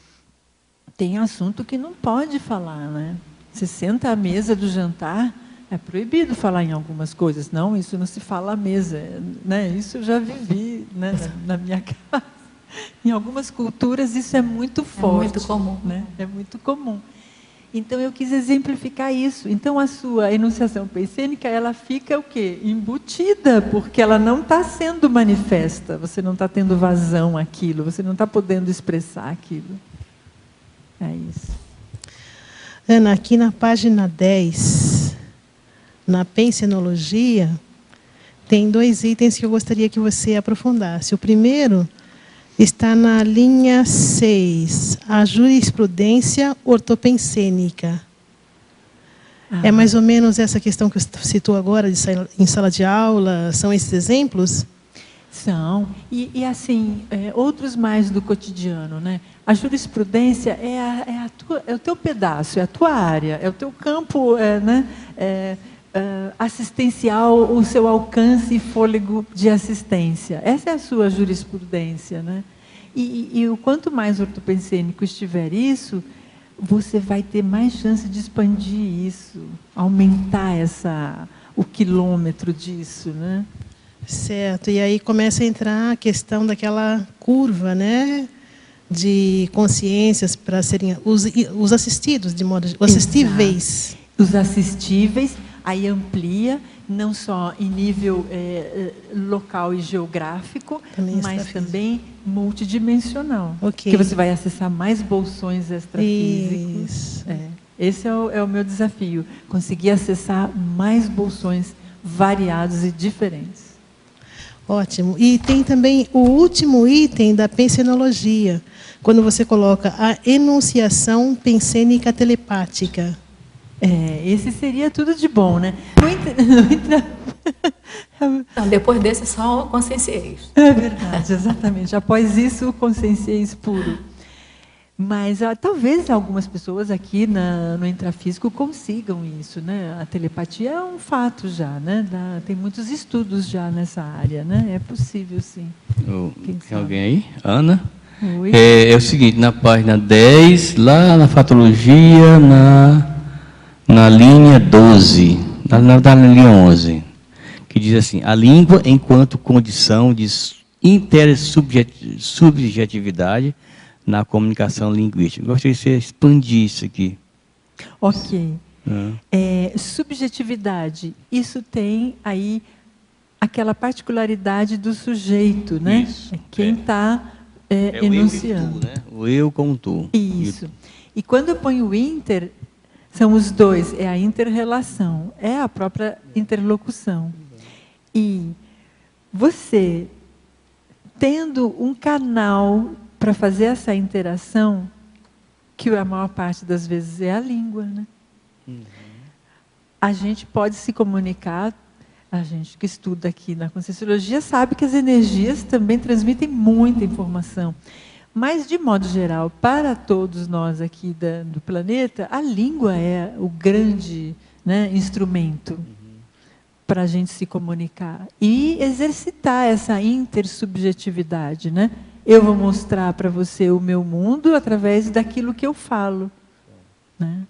A: tem assunto que não pode falar, né? Você senta à mesa do jantar, é proibido falar em algumas coisas. Não, isso não se fala à mesa, né? Isso eu já vivi, né, na minha casa. Em algumas culturas isso é muito forte.
B: É muito comum.
A: Né? É muito comum. Então, eu quis exemplificar isso. Então, a sua enunciação pensênica, ela fica o quê? Embutida, porque ela não está sendo manifesta. Você não está tendo vazão àquilo, você não está podendo expressar aquilo. É isso.
J: Ana, aqui na página 10, na pensenologia, tem 2 itens que eu gostaria que você aprofundasse. O primeiro está na linha 6, a jurisprudência ortopensênica. É mais ou menos essa questão que você citou agora, em sala de aula, são esses exemplos?
A: São. E assim, outros mais do cotidiano, né? A jurisprudência é o teu pedaço, é a tua área, é o teu campo, né? Assistencial, o seu alcance e fôlego de assistência. Essa é a sua jurisprudência, né? E o quanto mais ortopensênico estiver isso, você vai ter mais chance de expandir isso, aumentar o quilômetro disso, né?
J: Certo. E aí começa a entrar a questão daquela curva, né, de consciências para serem os assistidos, de modo os assistíveis.
A: Os assistíveis, aí amplia, não só em nível local e geográfico, mas também multidimensional.
J: Okay.
A: Que você vai acessar mais bolsões extrafísicos. Esse é o meu desafio, conseguir acessar mais bolsões variados e diferentes.
J: Ótimo. E tem também o último item da pensenologia, quando você coloca a enunciação pensênica telepática.
A: Esse seria tudo de bom, né?
B: Então, depois desse, só o conscienciês.
A: É verdade, exatamente. Após isso, o conscienciês puro. Mas talvez algumas pessoas aqui no intrafísico consigam isso, né? A telepatia é um fato já, né? Tem muitos estudos já nessa área, né? É possível, sim.
D: Tem alguém aí? Ana?
A: Oi.
D: É o seguinte, na página 10, lá na fatologia, na linha 12, na linha 11, que diz assim, a língua enquanto condição de intersubjetividade na comunicação linguística. Gostaria de você expandir isso aqui.
A: Ok. Subjetividade, isso tem aí aquela particularidade do sujeito, né?
D: Isso.
A: Quem está enunciando.
D: O eu e tu, né? O eu com tu.
A: Isso. E quando eu ponho o inter, são os dois, é a inter-relação, é a própria interlocução. E você, tendo um canal para fazer essa interação, que a maior parte das vezes é a língua, né? A gente pode se comunicar, a gente que estuda aqui na Conscienciologia sabe que as energias também transmitem muita informação. Mas, de modo geral, para todos nós aqui do planeta, a língua é o grande, né, instrumento para a gente se comunicar. E exercitar essa intersubjetividade, né? Eu vou mostrar para você o meu mundo através daquilo que eu falo, né?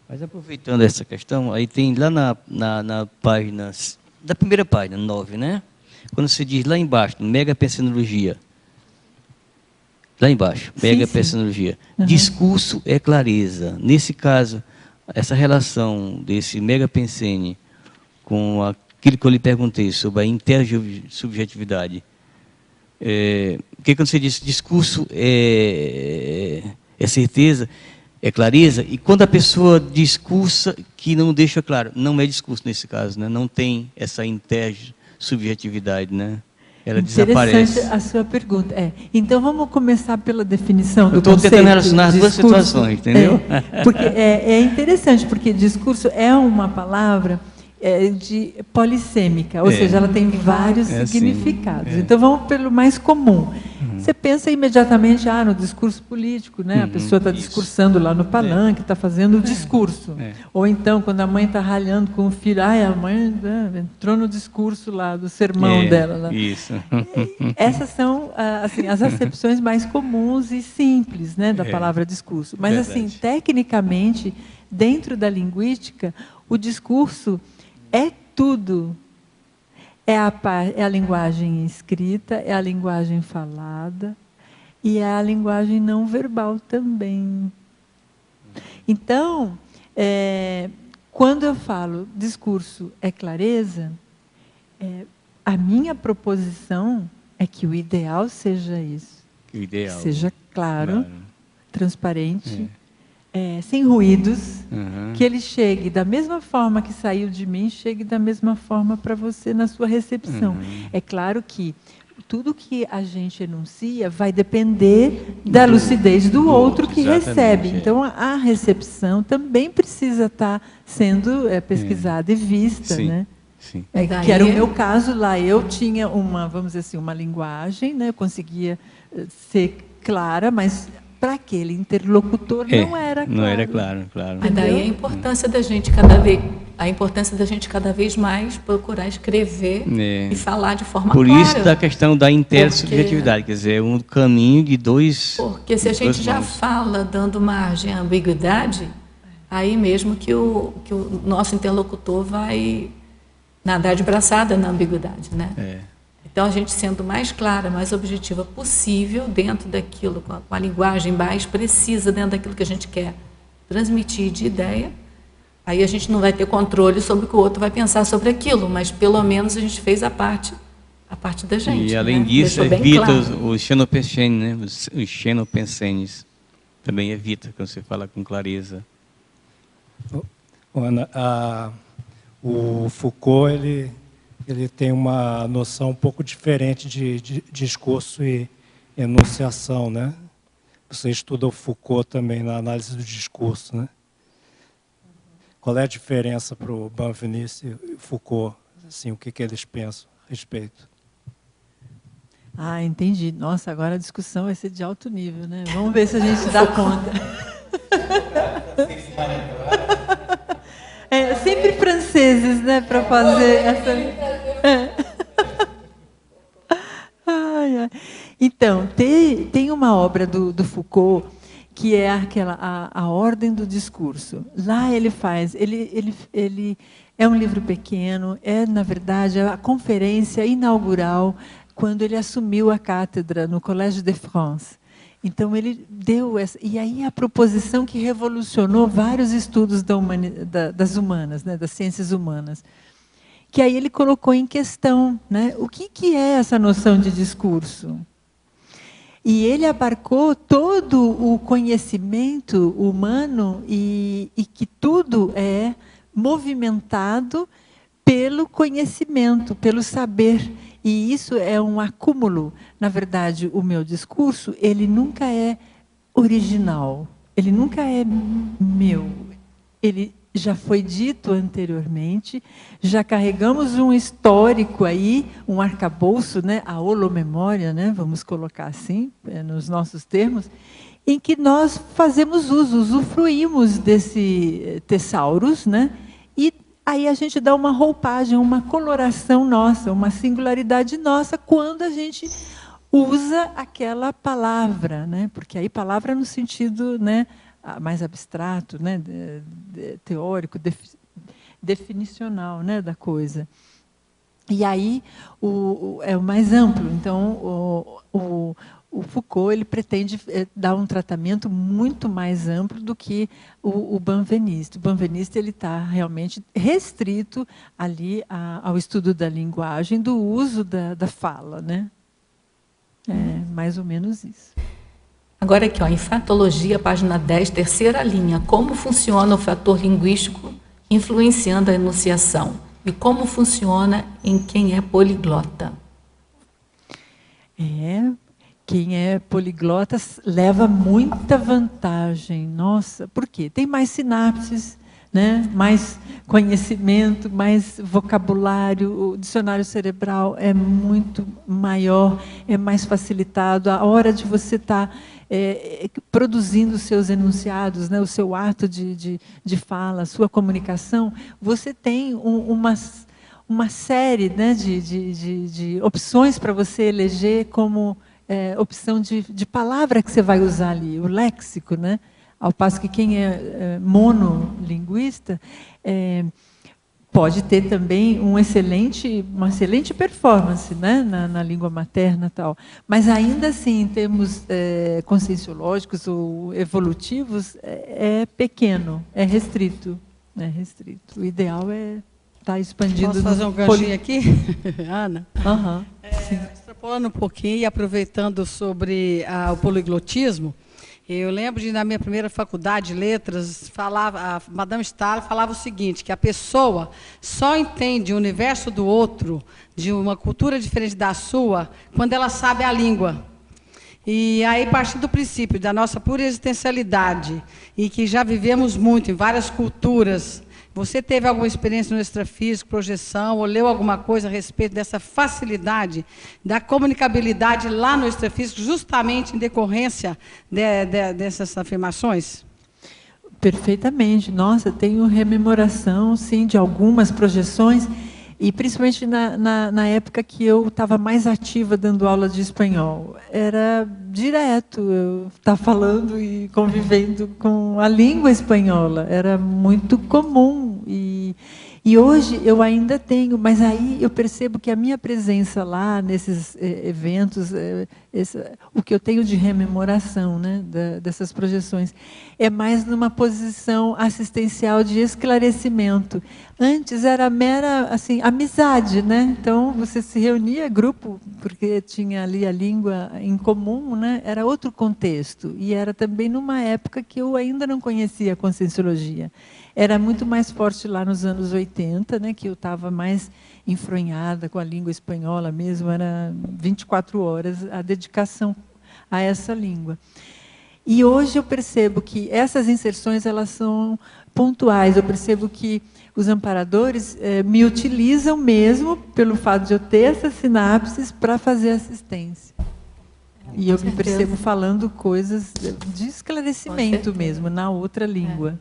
D: Mas aproveitando essa questão, aí tem lá na página, da primeira página, 9, né? Quando se diz lá embaixo, mega pensenologia, lá embaixo, mega pensenologia, discurso é clareza. Nesse caso, essa relação desse mega pensene com aquilo que eu lhe perguntei sobre a intersubjetividade, porque quando você diz discurso é certeza, é clareza, e quando a pessoa discursa que não deixa claro, não é discurso nesse caso, né? Não tem essa intersubjetividade, né? Ela desaparece.
A: Interessante a sua pergunta. Então, vamos começar pela definição do conceito.
D: Eu estou tentando relacionar as duas situações, entendeu?
A: Porque é interessante, porque discurso é uma palavra de polissêmica, ou seja, ela tem vários significados. Então, vamos pelo mais comum. Você pensa imediatamente no discurso político, né? A pessoa está discursando lá no palanque, está fazendo o discurso. Ou então, quando a mãe está ralhando com o filho, a mãe entrou no discurso lá, do sermão dela. Lá.
D: Isso.
A: Essas são assim, as acepções mais comuns e simples, né, da palavra discurso. Mas, assim, tecnicamente, dentro da linguística, o discurso é tudo. É a linguagem escrita, é a linguagem falada e é a linguagem não verbal também. Então, quando eu falo discurso é clareza, a minha proposição é que o ideal seja isso.
D: Que o ideal.
A: Seja claro, transparente, sem ruídos, que ele chegue da mesma forma que saiu de mim, chegue da mesma forma para você na sua recepção. É claro que tudo que a gente enuncia vai depender da lucidez do outro que recebe. Então, a recepção também precisa estar sendo pesquisada e vista,
D: Sim.
A: né?
D: Sim.
A: Que era o meu caso lá. Eu tinha vamos dizer assim, uma linguagem, né? Eu conseguia ser clara, mas para aquele interlocutor não era claro.
D: Não era claro.
B: Mas daí a importância da gente cada vez mais procurar escrever e falar de forma clara.
D: Por isso da questão da intersubjetividade, quer dizer, um caminho de dois.
B: Porque se a gente já fala dando margem à ambiguidade, aí mesmo que o nosso interlocutor vai nadar de braçada na ambiguidade, né? Então, a gente sendo mais clara, mais objetiva possível, dentro daquilo, com a linguagem mais precisa, dentro daquilo que a gente quer transmitir de ideia, aí a gente não vai ter controle sobre o que o outro vai pensar sobre aquilo, mas pelo menos a gente fez a parte da gente.
D: E além disso, evita os xenopensenes, né? Os xenopensenes. Também evita quando você fala com clareza.
K: Ana, o Foucault, ele tem uma noção um pouco diferente de discurso e enunciação, né? Você estuda o Foucault também na análise do discurso, né? qual é a diferença para o Benveniste e Foucault? Assim, o que eles pensam a respeito?
A: Ah, entendi. Nossa, agora a discussão vai ser de alto nível, né? Vamos ver se a gente dá conta. Sempre franceses, né, para fazer essa... Ai, ai. Então, tem uma obra do Foucault que é a Ordem do Discurso. Lá ele faz, ele é um livro pequeno, na verdade, a conferência inaugural quando ele assumiu a cátedra no Collège de France. Então, ele deu essa... E aí, a proposição que revolucionou vários estudos das humanas, né, das ciências humanas, que aí ele colocou em questão, né, o que é essa noção de discurso. E ele abarcou todo o conhecimento humano e que tudo é movimentado pelo conhecimento, pelo saber. E isso é um acúmulo. Na verdade, o meu discurso, ele nunca é original, ele nunca é meu. Ele já foi dito anteriormente, já carregamos um histórico aí, um arcabouço, né, a holomemória, né, vamos colocar assim, nos nossos termos, em que nós fazemos uso, usufruímos desse tesaurus, né, e aí a gente dá uma roupagem, uma coloração nossa, uma singularidade nossa, quando a gente usa aquela palavra, né, porque aí palavra no sentido, né, mais abstrato, né, teórico, definicional, né, da coisa. E aí é o mais amplo. Então, o Foucault ele pretende dar um tratamento muito mais amplo do que o Benveniste. O Benveniste ele está realmente restrito ali ao estudo da linguagem, do uso da fala, né? É mais ou menos isso.
B: Agora aqui, ó, em Fatologia, página 10, terceira linha. Como funciona o fator linguístico influenciando a enunciação? E como funciona em quem é poliglota?
A: Quem é poliglota leva muita vantagem. Nossa, por quê? Tem mais sinapses, né? Mais conhecimento, mais vocabulário, o dicionário cerebral é muito maior, é mais facilitado. A hora de você estar produzindo os seus enunciados, né? O seu ato de fala, a sua comunicação, você tem uma série, né? de opções para você eleger como opção de palavra que você vai usar ali, o léxico, né? Ao passo que quem é monolinguista pode ter também uma excelente performance, né, na língua materna e tal. Mas ainda assim, em termos conscienciológicos ou evolutivos, é pequeno, é restrito. O ideal é estar expandindo.
L: Posso fazer um ganchinho aqui, Ana?
A: Extrapolando
L: um pouquinho e aproveitando sobre o poliglotismo, eu lembro de, na minha primeira faculdade de letras, a Madame Stahl falava o seguinte, que a pessoa só entende o universo do outro, de uma cultura diferente da sua, quando ela sabe a língua. E aí, partindo do princípio da nossa pura existencialidade, e que já vivemos muito em várias culturas, você teve alguma experiência no extrafísico, projeção, ou leu alguma coisa a respeito dessa facilidade, da comunicabilidade lá no extrafísico, justamente em decorrência dessas afirmações?
A: Perfeitamente. Nossa, tenho rememoração, sim, de algumas projeções, e principalmente na época que eu estava mais ativa dando aula de espanhol. Era direto eu estar falando e convivendo com a língua espanhola. Era muito comum. E hoje eu ainda tenho, mas aí eu percebo que a minha presença lá, nesses eventos, o que eu tenho de rememoração, né, dessas projeções, é mais numa posição assistencial de esclarecimento. Antes era mera assim, amizade, né? Então você se reunia, grupo, porque tinha ali a língua em comum, né? Era outro contexto. E era também numa época que eu ainda não conhecia a conscienciologia. Era muito mais forte lá nos anos 80, né, que eu estava mais enfronhada com a língua espanhola mesmo, era 24 horas a dedicação a essa língua. E hoje eu percebo que essas inserções elas são pontuais. Eu percebo que os amparadores me utilizam mesmo pelo fato de eu ter essas sinapses para fazer assistência. E eu me percebo falando coisas de esclarecimento mesmo, na outra língua.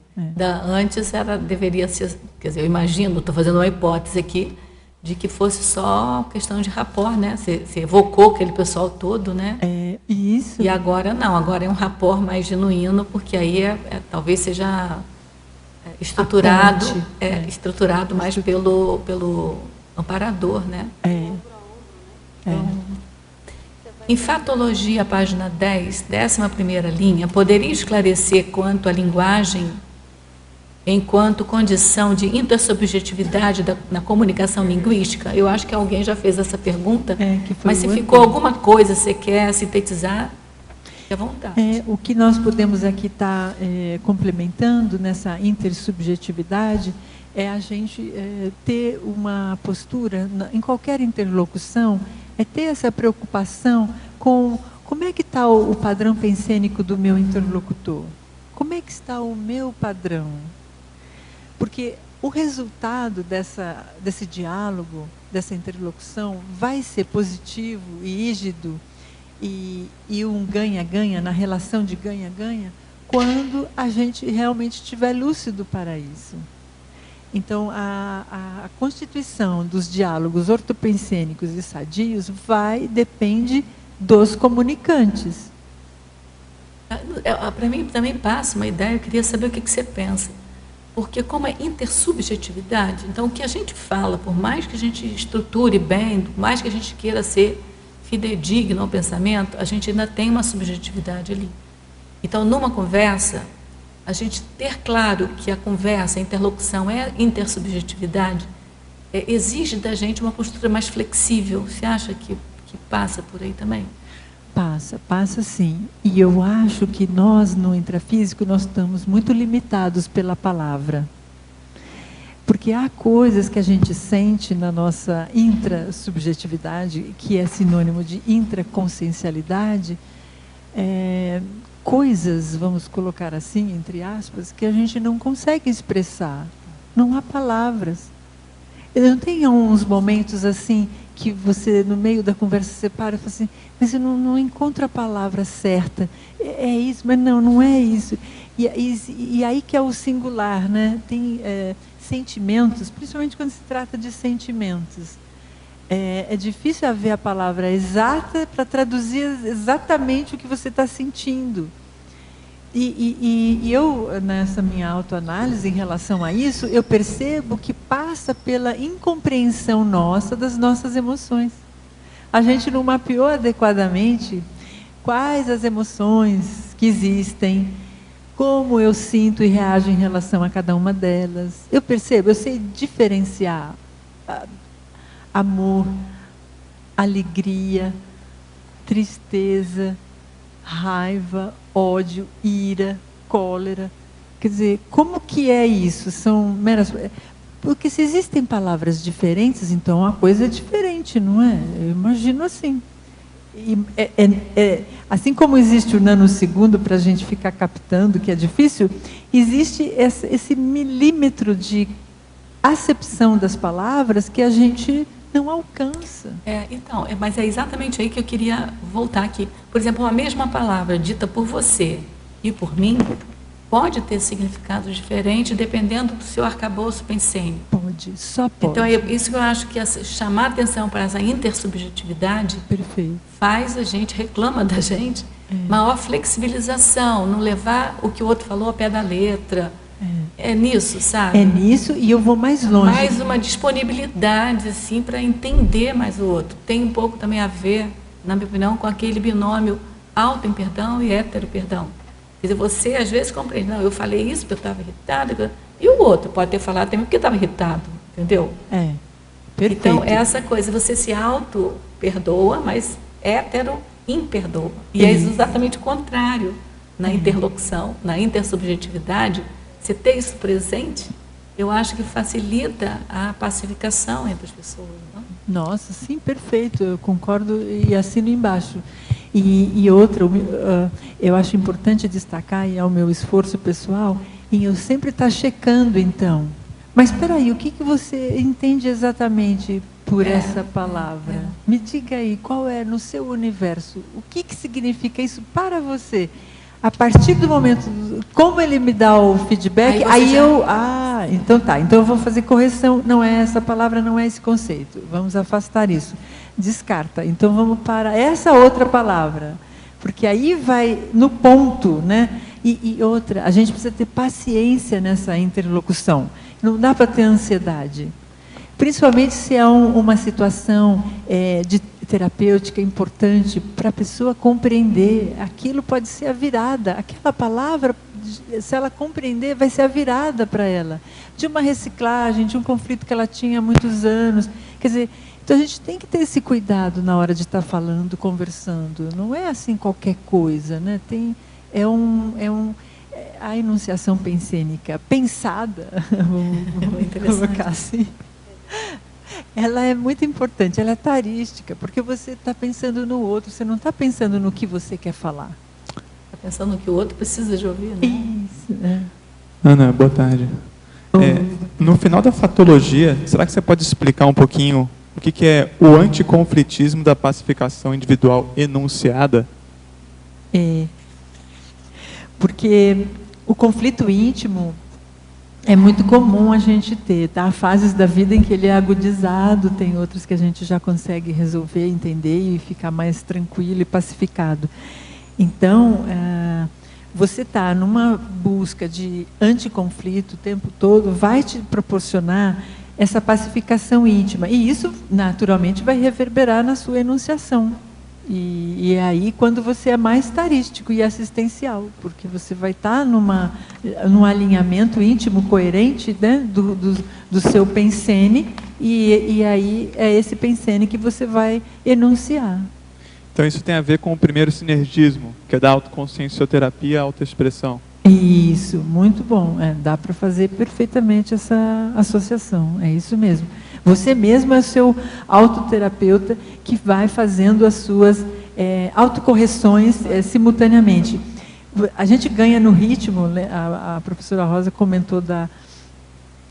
B: Antes deveria ser, quer dizer, eu imagino, estou fazendo uma hipótese aqui, de que fosse só questão de rapport, né? Você evocou aquele pessoal todo, né?
A: Isso.
B: E agora não, agora é um rapport mais genuíno, porque aí talvez seja estruturado, estruturado mais pelo amparador, né? Em Fatologia, página 10, 11ª linha, poderia esclarecer quanto à linguagem enquanto condição de intersubjetividade na comunicação linguística? Eu acho que alguém já fez essa pergunta, mas se ficou alguma coisa, você quer sintetizar, fique à vontade.
A: O que nós podemos aqui estar complementando nessa intersubjetividade é a gente ter uma postura, em qualquer interlocução, ter essa preocupação com como é que está o padrão pensênico do meu interlocutor. Como é que está o meu padrão? Porque o resultado desse diálogo, dessa interlocução, vai ser positivo e rígido e um ganha-ganha, na relação de ganha-ganha, quando a gente realmente estiver lúcido para isso. Então, a constituição dos diálogos ortopensênicos e sadios depende dos comunicantes.
B: Para mim também passa uma ideia, eu queria saber o que você pensa. Porque como é intersubjetividade, então o que a gente fala, por mais que a gente estruture bem, por mais que a gente queira ser fidedigno ao pensamento, a gente ainda tem uma subjetividade ali. Então, numa conversa, a gente ter claro que a conversa, a interlocução é intersubjetividade, exige da gente uma postura mais flexível. Você acha que passa por aí também?
A: Passa sim. E eu acho que nós, no intrafísico, nós estamos muito limitados pela palavra. Porque há coisas que a gente sente na nossa intrasubjetividade, que é sinônimo de intraconsciencialidade, coisas, vamos colocar assim, entre aspas, que a gente não consegue expressar. Não há palavras. Não tem uns momentos assim que você, no meio da conversa, você para e fala assim, mas eu não encontro a palavra certa. É isso, mas não é isso. E aí que é o singular, né? Tem sentimentos, principalmente quando se trata de sentimentos. É difícil haver a palavra exata para traduzir exatamente o que você está sentindo. E eu, nessa minha autoanálise em relação a isso, eu percebo que passa pela incompreensão nossa das nossas emoções. A gente não mapeou adequadamente quais as emoções que existem, como eu sinto e reajo em relação a cada uma delas. Eu percebo, eu sei diferenciar amor, alegria, tristeza, raiva, ódio, ira, cólera. Quer dizer, como que é isso? São meras... Porque se existem palavras diferentes, então a coisa é diferente, não é? Eu imagino assim. E assim como existe o nanosegundo para a gente ficar captando, que é difícil, existe esse milímetro de acepção das palavras que a gente não alcança.
B: Mas é exatamente aí que eu queria voltar aqui. Por exemplo, a mesma palavra dita por você e por mim pode ter significado diferente dependendo do seu arcabouço pensênico.
A: Pode, só pode.
B: Então, é isso que eu acho que chamar atenção para essa intersubjetividade faz a gente, reclama da gente, maior flexibilização, não levar o que o outro falou ao pé da letra. É nisso, sabe?
A: É nisso, e eu vou mais longe.
B: Mais uma disponibilidade, assim, para entender mais o outro. Tem um pouco também a ver, na minha opinião, com aquele binômio auto-perdão e hétero-perdão. Quer dizer, você às vezes compreende, não, eu falei isso porque eu estava irritado, e o outro pode ter falado também porque estava irritado, entendeu?
A: Perfeito.
B: Então, essa coisa, você se auto-perdoa, mas hétero-imperdoa. E é exatamente o contrário na interlocução, na intersubjetividade. Você ter isso presente, eu acho que facilita a pacificação entre as pessoas. Não?
A: Nossa, sim, perfeito, eu concordo e assino embaixo. E outra, eu acho importante destacar, e é o meu esforço pessoal, em eu sempre estar checando, então. Mas espera aí, o que você entende exatamente por essa palavra? Me diga aí, qual é, no seu universo, o que significa isso para você? A partir do momento, como ele me dá o feedback, então tá, então eu vou fazer correção, não é essa palavra, não é esse conceito, vamos afastar isso, descarta, então vamos para essa outra palavra, porque aí vai no ponto, né? E outra, a gente precisa ter paciência nessa interlocução, não dá para ter ansiedade, principalmente se é uma situação de terapêutica importante para a pessoa compreender. Aquilo pode ser a virada, aquela palavra, se ela compreender, vai ser a virada para ela, de uma reciclagem, de um conflito que ela tinha há muitos anos. Quer dizer, então a gente tem que ter esse cuidado na hora de estar falando, conversando, não é assim qualquer coisa, né? A enunciação pensênica pensada, vou colocar assim, ela é muito importante, ela é tarística, porque você está pensando no outro, você não está pensando no que você quer falar.
B: Está pensando no que o outro precisa de ouvir, né?
A: Isso,
M: Ana, boa tarde. No final da fatologia, será que você pode explicar um pouquinho o que é o anticonflitismo da pacificação individual enunciada?
A: Porque o conflito íntimo é muito comum a gente ter, tá? Há fases da vida em que ele é agudizado, tem outras que a gente já consegue resolver, entender e ficar mais tranquilo e pacificado. Então, você está numa busca de anticonflito o tempo todo, vai te proporcionar essa pacificação íntima. E isso, naturalmente, vai reverberar na sua enunciação. E é aí quando você é mais tarístico e assistencial, porque você vai estar num alinhamento íntimo, coerente, né, do seu pensene, e aí é esse pensene que você vai enunciar.
M: Então isso tem a ver com o primeiro sinergismo, que é da autoconsciencioterapia e autoexpressão.
A: Isso, muito bom. Dá para fazer perfeitamente essa associação, é isso mesmo. Você mesmo é o seu autoterapeuta que vai fazendo as suas autocorreções simultaneamente. A gente ganha no ritmo, a professora Rosa comentou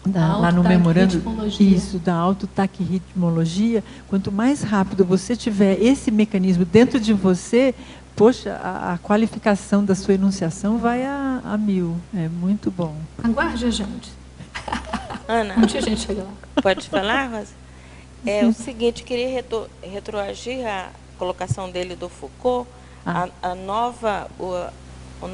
A: lá no memorando, isso, da autotaquirritmologia. Quanto mais rápido você tiver esse mecanismo dentro de você, poxa, a qualificação da sua enunciação vai a 1000. É muito bom.
B: Aguarde, gente.
C: Ana,
B: um dia a gente chega lá.
C: Pode falar, Rosa? É o seguinte, queria retroagir a colocação dele do Foucault, o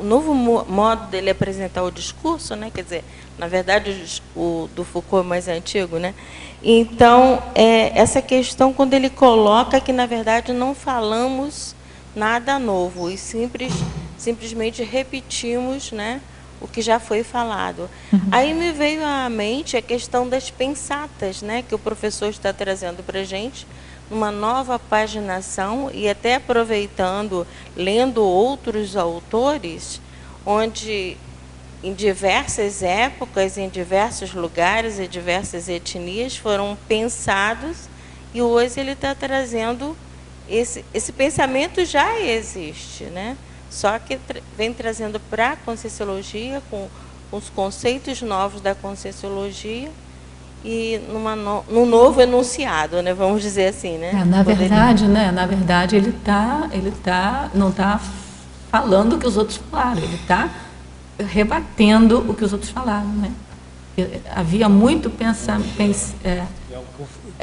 C: novo modo dele apresentar o discurso, né? Quer dizer, na verdade, o do Foucault é mais antigo, né? Então, essa questão, quando ele coloca que, na verdade, não falamos nada novo e simplesmente repetimos, né, o que já foi falado. Aí me veio à mente a questão das pensatas, né, que o professor está trazendo para a gente, uma nova paginação, e até aproveitando, lendo outros autores, onde em diversas épocas, em diversos lugares e diversas etnias foram pensados, e hoje ele está trazendo esse pensamento já existe, né? Só que vem trazendo para a Conscienciologia, com os conceitos novos da Conscienciologia, e num novo enunciado, né? Vamos dizer assim, né?
B: Na verdade, ele não está falando o que os outros falaram, ele está rebatendo o que os outros falaram, né? Havia muito pensamento.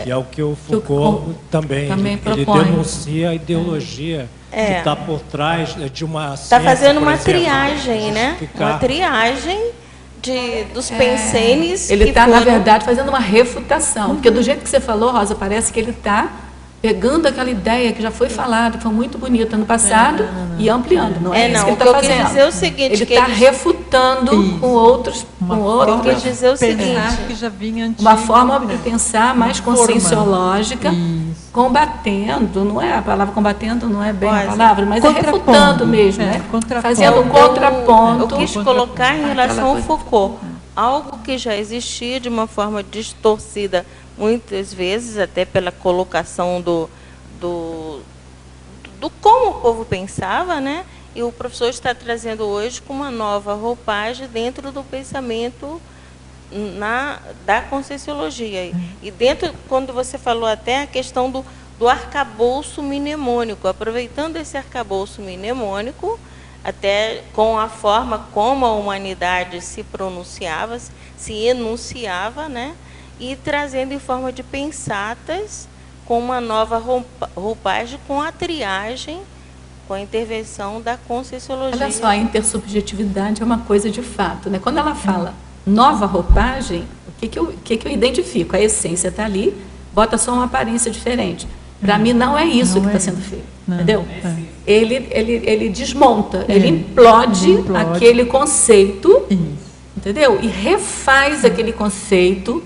K: Que é o que o Foucault também ele denuncia a ideologia que está por trás de uma ciência,
C: está fazendo uma triagem, né? Uma triagem dos pensenes.
B: Ele está, na verdade, fazendo uma refutação, porque do jeito que você falou, Rosa, parece que ele está pegando aquela ideia que já foi falada, que foi muito bonita no passado, e ampliando. Não é isso que ele está fazendo.
C: Quis dizer o seguinte,
B: ele está refutando com outros.
C: Eu quis dizer o seguinte,
A: que já vinha antigo,
B: uma forma de pensar mais conscienciológica, combatendo, não é a palavra combatendo, não é bem a palavra, mas refutando mesmo, né? Fazendo um contraponto.
C: Eu quis colocar em relação ao Foucault, algo que já existia de uma forma distorcida, muitas vezes, até pela colocação do do como o povo pensava, né? E o professor está trazendo hoje com uma nova roupagem dentro do pensamento da Conscienciologia. E dentro, quando você falou até a questão do arcabouço mnemônico, aproveitando esse arcabouço mnemônico, até com a forma como a humanidade se pronunciava, se enunciava, né? E trazendo em forma de pensatas, com uma nova roupagem, com a triagem, com a intervenção da Conscienciologia.
B: Olha só, a intersubjetividade é uma coisa de fato, né? Quando ela fala nova roupagem, o que eu identifico? A essência está ali, bota só uma aparência diferente. Para mim, não é isso que está sendo feito, entendeu? Ele desmonta, ele implode aquele conceito, entendeu? E refaz aquele conceito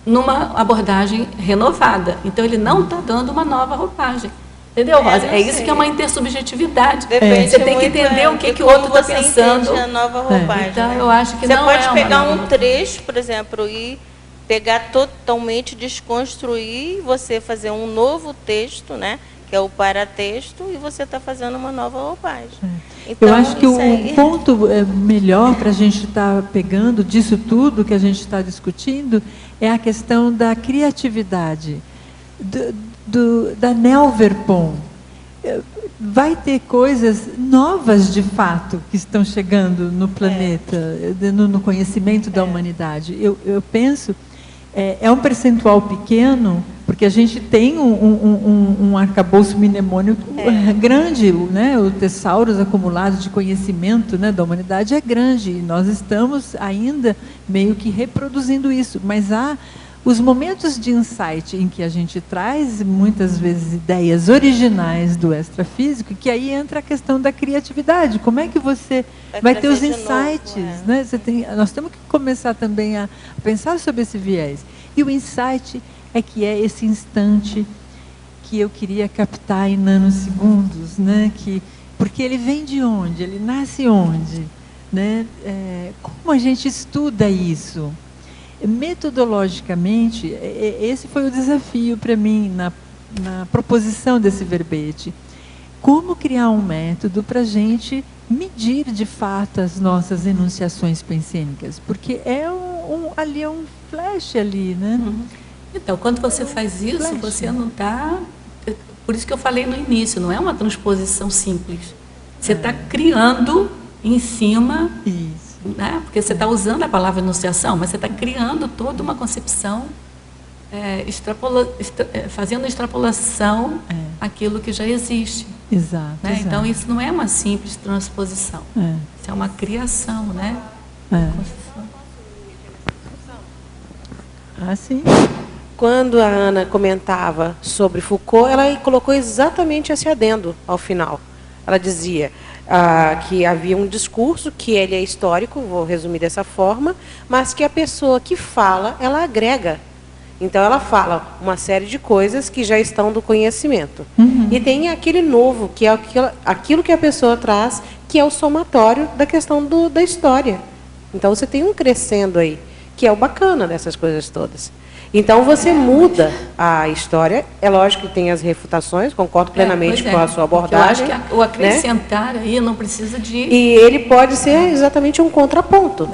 B: numa abordagem renovada. Então, ele não está dando uma nova roupagem. Entendeu, Rosa? É isso que é uma intersubjetividade. Você tem que entender o que o outro está pensando.
C: A nova roupagem.
B: Então, eu acho que
C: você
B: não
C: pode
B: é
C: pegar
B: uma
C: um trecho, por exemplo, e pegar totalmente, desconstruir, você fazer um novo texto, né? Que é o paratexto, e você está fazendo uma nova roupagem. Então,
A: eu acho que o ponto melhor para a gente estar pegando disso tudo que a gente está discutindo é a questão da criatividade, da Nelverpon. Vai ter coisas novas de fato que estão chegando no planeta, no conhecimento da humanidade. Eu penso, é um percentual pequeno, porque a gente tem um arcabouço mnemônico grande, né? O tesauros acumulados de conhecimento, né, da humanidade é grande, e nós estamos ainda meio que reproduzindo isso, mas há os momentos de insight em que a gente traz, muitas vezes, ideias originais do extrafísico, que aí entra a questão da criatividade. Como é que você vai ter os insights? Novo, né? Nós temos que começar também a pensar sobre esse viés. E o insight é esse instante que eu queria captar em nanosegundos, né? Porque ele vem de onde? Ele nasce onde? Né? Como a gente estuda isso? Metodologicamente, esse foi o desafio para mim na proposição desse verbete. Como criar um método para a gente medir de fato as nossas enunciações pensênicas? Porque ali é um flash ali, né?
B: Então, quando você faz isso, você não está... Por isso que eu falei no início, não é uma transposição simples. Você está criando em cima...
A: Isso.
B: Né? Porque você está usando a palavra enunciação, mas você está criando toda uma concepção, fazendo extrapolação àquilo que já existe.
A: Exato,
B: né?
A: exato.
B: Então, isso não é uma simples transposição. Isso é uma criação, né?
A: Sim.
N: Quando a Ana comentava sobre Foucault, ela colocou exatamente esse adendo ao final. Ela dizia... que havia um discurso, que ele é histórico, vou resumir dessa forma, mas que a pessoa que fala, ela agrega. Então, ela fala uma série de coisas que já estão do conhecimento. E tem aquele novo, que é aquilo que a pessoa traz, que é o somatório da questão da história. Então, você tem um crescendo aí, que é o bacana dessas coisas todas. Então, você muda a história. É lógico que tem as refutações, concordo plenamente com a sua abordagem.
B: Eu acho que o acrescentar, né, aí não precisa de...
N: E ele pode ser exatamente um contraponto.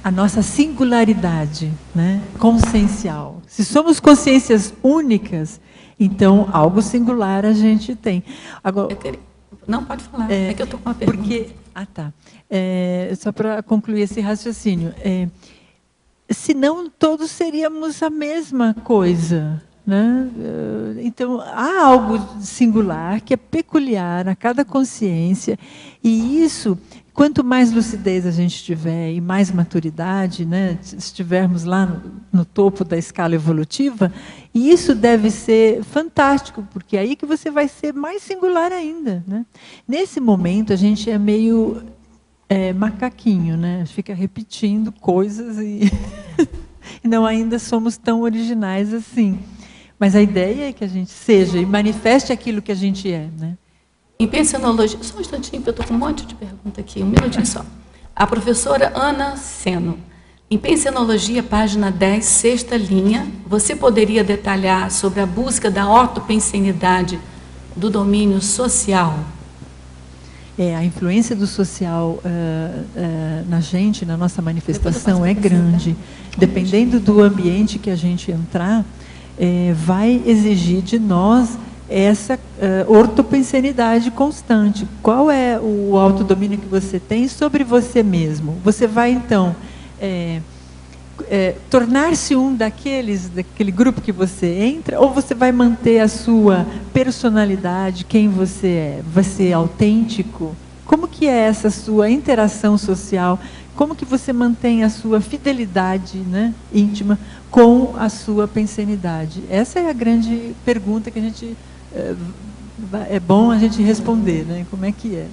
A: A nossa singularidade, né, consciencial. Se somos consciências únicas, então algo singular a gente tem. Agora,
B: não, pode falar. É que eu estou com uma pergunta.
A: Só para concluir esse raciocínio. Senão, todos seríamos a mesma coisa. Né? Então, há algo singular que é peculiar a cada consciência. E isso, quanto mais lucidez a gente tiver e mais maturidade, né, se estivermos lá no topo da escala evolutiva, e isso deve ser fantástico, porque é aí que você vai ser mais singular ainda. Né? Nesse momento, a gente é meio macaquinho, né? Fica repetindo coisas e não ainda somos tão originais assim. Mas a ideia é que a gente seja e manifeste aquilo que a gente é. Né?
B: Em pensionologia, só um instantinho, porque eu estou com um monte de pergunta aqui, um minutinho só. A professora Ana Seno, Em Pensenologia, página 10, sexta linha, você poderia detalhar sobre a busca da ortopensenidade do domínio social?
A: A influência do social na gente, na nossa manifestação, é grande. Dependendo do ambiente que a gente entrar, vai exigir de nós essa ortopensenidade constante. Qual é o autodomínio que você tem sobre você mesmo? Você vai, então, tornar-se daquele grupo que você entra, ou você vai manter a sua personalidade, quem você é? Vai ser autêntico? Como que é essa sua interação social? Como que você mantém a sua fidelidade, né, íntima com a sua pensenidade? Essa é a grande pergunta que a gente é bom a gente responder, né? Como é que é?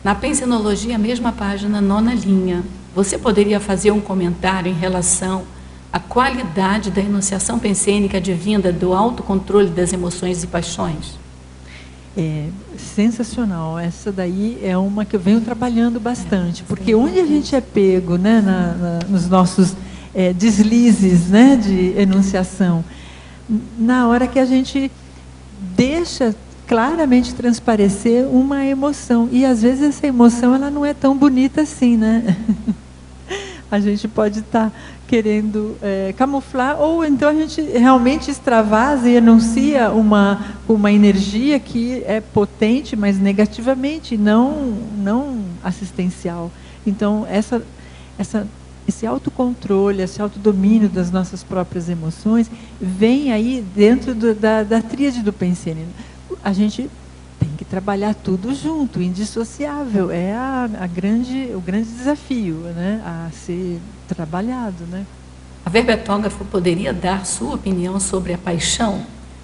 B: Na Pensenologia, mesma página, 9ª linha, você poderia fazer um comentário em relação à qualidade da enunciação pensênica advinda do autocontrole das emoções e paixões?
A: Sensacional. Essa daí é uma que eu venho trabalhando bastante, porque onde a gente é pego, né, nos nossos deslizes, né, de enunciação, na hora que a gente deixa claramente transparecer uma emoção, e às vezes essa emoção ela não é tão bonita assim, né? A gente pode estar querendo camuflar, ou então a gente realmente extravasa e enuncia uma energia que é potente, mas negativamente, não assistencial. Então, esse autocontrole, esse autodomínio das nossas próprias emoções, vem aí dentro da tríade do Pensene. A gente tem que trabalhar tudo junto, indissociável. É o grande desafio, né, a ser trabalhado, né?
B: A verbetógrafa poderia dar sua opinião sobre a paixão?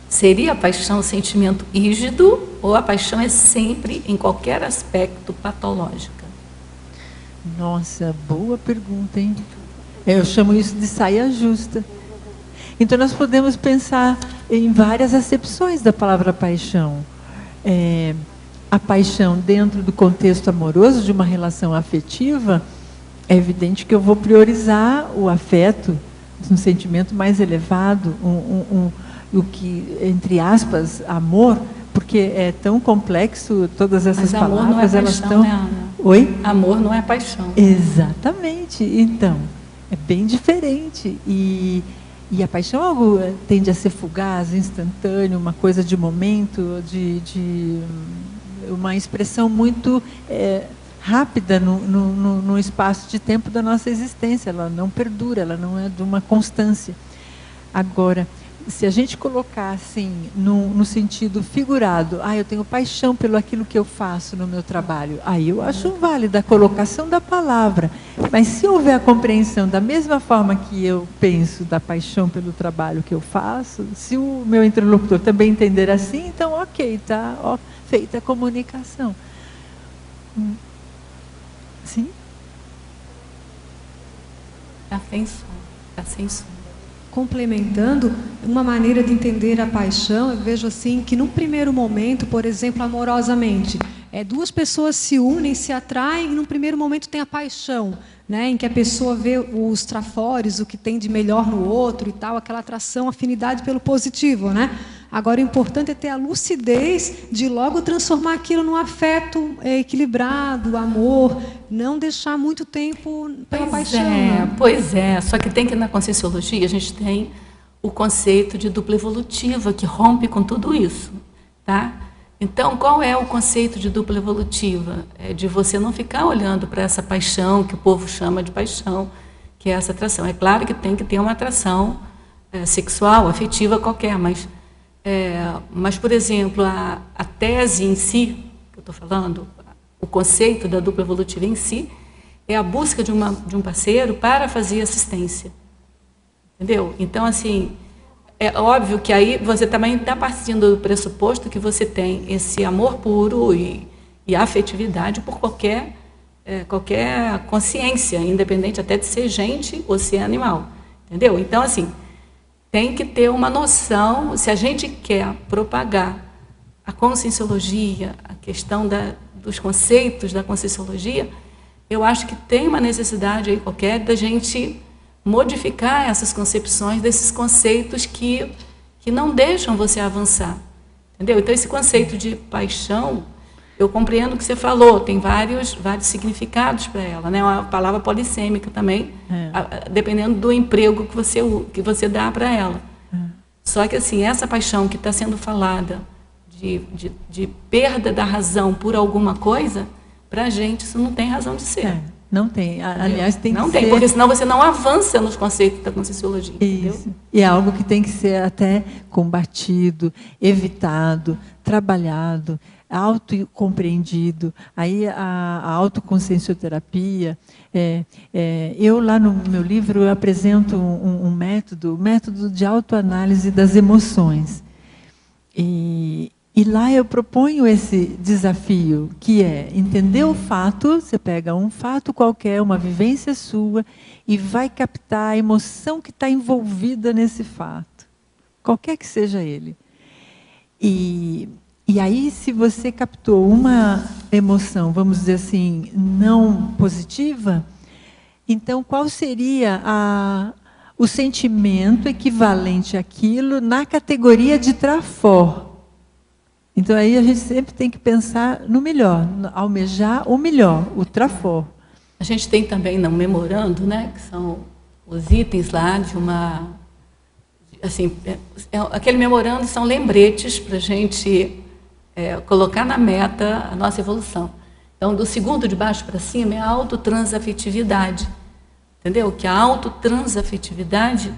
B: Seria a paixão um sentimento rígido, ou a paixão é sempre, em qualquer aspecto, patológica?
A: Nossa, boa pergunta, hein? Eu chamo isso de saia justa. Então, nós podemos pensar em várias acepções da palavra paixão. A paixão dentro do contexto amoroso, de uma relação afetiva, é evidente que eu vou priorizar o afeto, um sentimento mais elevado, o que, entre aspas, amor, porque é tão complexo, todas essas palavras,
B: não é paixão,
A: elas estão...
B: Né, Ana?
A: Oi?
B: Amor não é paixão.
A: Exatamente. Então, é bem diferente. E a paixão algo tende a ser fugaz, instantâneo, uma coisa de momento, de uma expressão muito rápida no espaço de tempo da nossa existência. Ela não perdura, ela não é de uma constância. Agora, se a gente colocar assim, no sentido figurado, eu tenho paixão pelo aquilo que eu faço no meu trabalho, aí eu acho válida a colocação da palavra. Mas se houver a compreensão da mesma forma que eu penso da paixão pelo trabalho que eu faço, se o meu interlocutor também entender assim, então ok, está feita a comunicação. Sim?
B: Está sem som.
H: Complementando, uma maneira de entender a paixão, eu vejo assim que num primeiro momento, por exemplo, amorosamente, duas pessoas se unem, se atraem, e num primeiro momento tem a paixão, né, em que a pessoa vê os trafores, o que tem de melhor no outro e tal, aquela atração, afinidade pelo positivo, né? Agora, o importante é ter a lucidez de logo transformar aquilo num afeto equilibrado, amor, não deixar muito tempo pela paixão.
B: Pois é, só que tem que na Conscienciologia a gente tem o conceito de dupla evolutiva, que rompe com tudo isso, tá? Então, qual é o conceito de dupla evolutiva? É de você não ficar olhando para essa paixão, que o povo chama de paixão, que é essa atração. É claro que tem que ter uma atração sexual, afetiva qualquer, mas, por exemplo, a tese em si, que eu estou falando, o conceito da dupla evolutiva em si, é a busca de um parceiro para fazer assistência. Entendeu? Então, assim, é óbvio que aí você também está partindo do pressuposto que você tem esse amor puro e afetividade por qualquer consciência, independente até de ser gente ou ser animal. Entendeu? Então, assim, tem que ter uma noção, se a gente quer propagar a Conscienciologia, a questão dos conceitos da Conscienciologia, eu acho que tem uma necessidade aí qualquer da gente modificar essas concepções desses conceitos que não deixam você avançar. Entendeu? Então, esse conceito de paixão, eu compreendo o que você falou, tem vários significados para ela, né? Uma palavra polissêmica também, dependendo do emprego que você dá para ela. Só que, assim, essa paixão que está sendo falada de perda da razão por alguma coisa, para a gente isso não tem razão de ser.
A: Não tem. Aliás, tem que ser...
B: Não tem, porque senão você não avança nos conceitos da Conscienciologia.
A: Isso. E é algo que tem que ser até combatido, evitado, trabalhado, autocompreendido. Aí a autoconsciencioterapia, eu lá no meu livro eu apresento um método de autoanálise das emoções. E lá eu proponho esse desafio, que é entender o fato, você pega um fato qualquer, uma vivência sua, e vai captar a emoção que está envolvida nesse fato, qualquer que seja ele. E aí, se você captou uma emoção, vamos dizer assim, não positiva, então qual seria o sentimento equivalente àquilo na categoria de trafor? Então, aí a gente sempre tem que pensar no melhor, almejar o melhor, o trafor.
B: A gente tem também no memorando, né, que são os itens lá de uma... Assim, aquele memorando são lembretes para a gente colocar na meta a nossa evolução. Então, do segundo de baixo para cima é a autotransafetividade. Entendeu? Que a autotransafetividade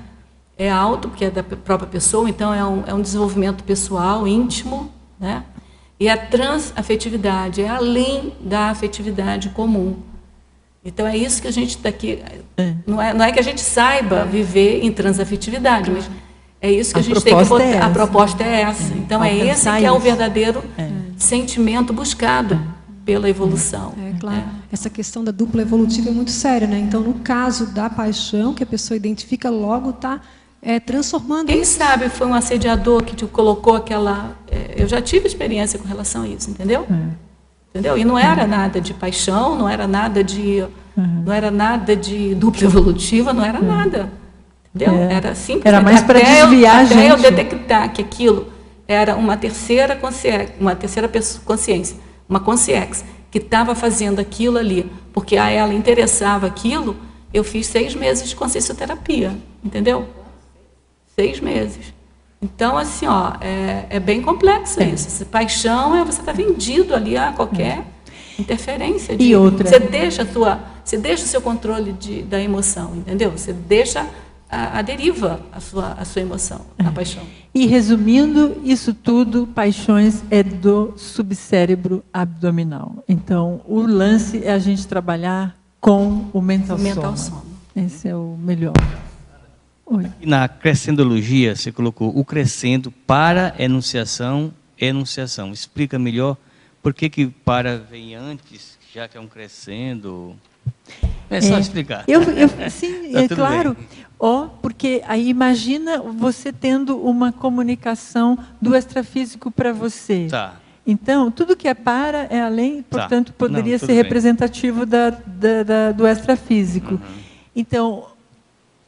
B: é porque é da própria pessoa, então é um desenvolvimento pessoal, íntimo, né? E a transafetividade é além da afetividade comum. Então é isso que a gente está aqui. Não é que a gente saiba viver em transafetividade, mas é isso que a gente tem que botar. A proposta é essa. Então é esse que é o verdadeiro sentimento buscado pela evolução.
H: Claro. Essa questão da dupla evolutiva é muito séria, né? Então, no caso da paixão, que a pessoa identifica, logo está transformando.
B: Quem sabe foi um assediador que te colocou aquela... eu já tive experiência com relação a isso, entendeu? Entendeu? E não era nada de paixão, não era nada de dupla evolutiva, não era nada. Entendeu? Era simplesmente... Era mais para desviar a gente. Até eu detectar que aquilo era uma terceira consciência, uma consciência, que estava fazendo aquilo ali, porque a ela interessava aquilo, eu fiz 6 meses de consciencioterapia, entendeu? 6 meses. Então, assim, é bem complexo isso. Essa paixão você está vendido ali a qualquer interferência.
A: E outra.
B: Você deixa o seu controle da emoção, entendeu? Você deixa a deriva a sua emoção, a paixão.
A: E resumindo, isso tudo, paixões é do subcérebro abdominal. Então, o lance é a gente trabalhar com o mental soma. Esse é o melhor. Oi.
D: Na crescendologia, você colocou o crescendo para enunciação. Explica melhor por que para vem antes, já que é um crescendo. É só explicar.
A: Sim, tá claro. Porque aí imagina você tendo uma comunicação do extrafísico para você.
D: Tá.
A: Então, tudo que é para é além, portanto, poderia ser representativo do extrafísico. Então,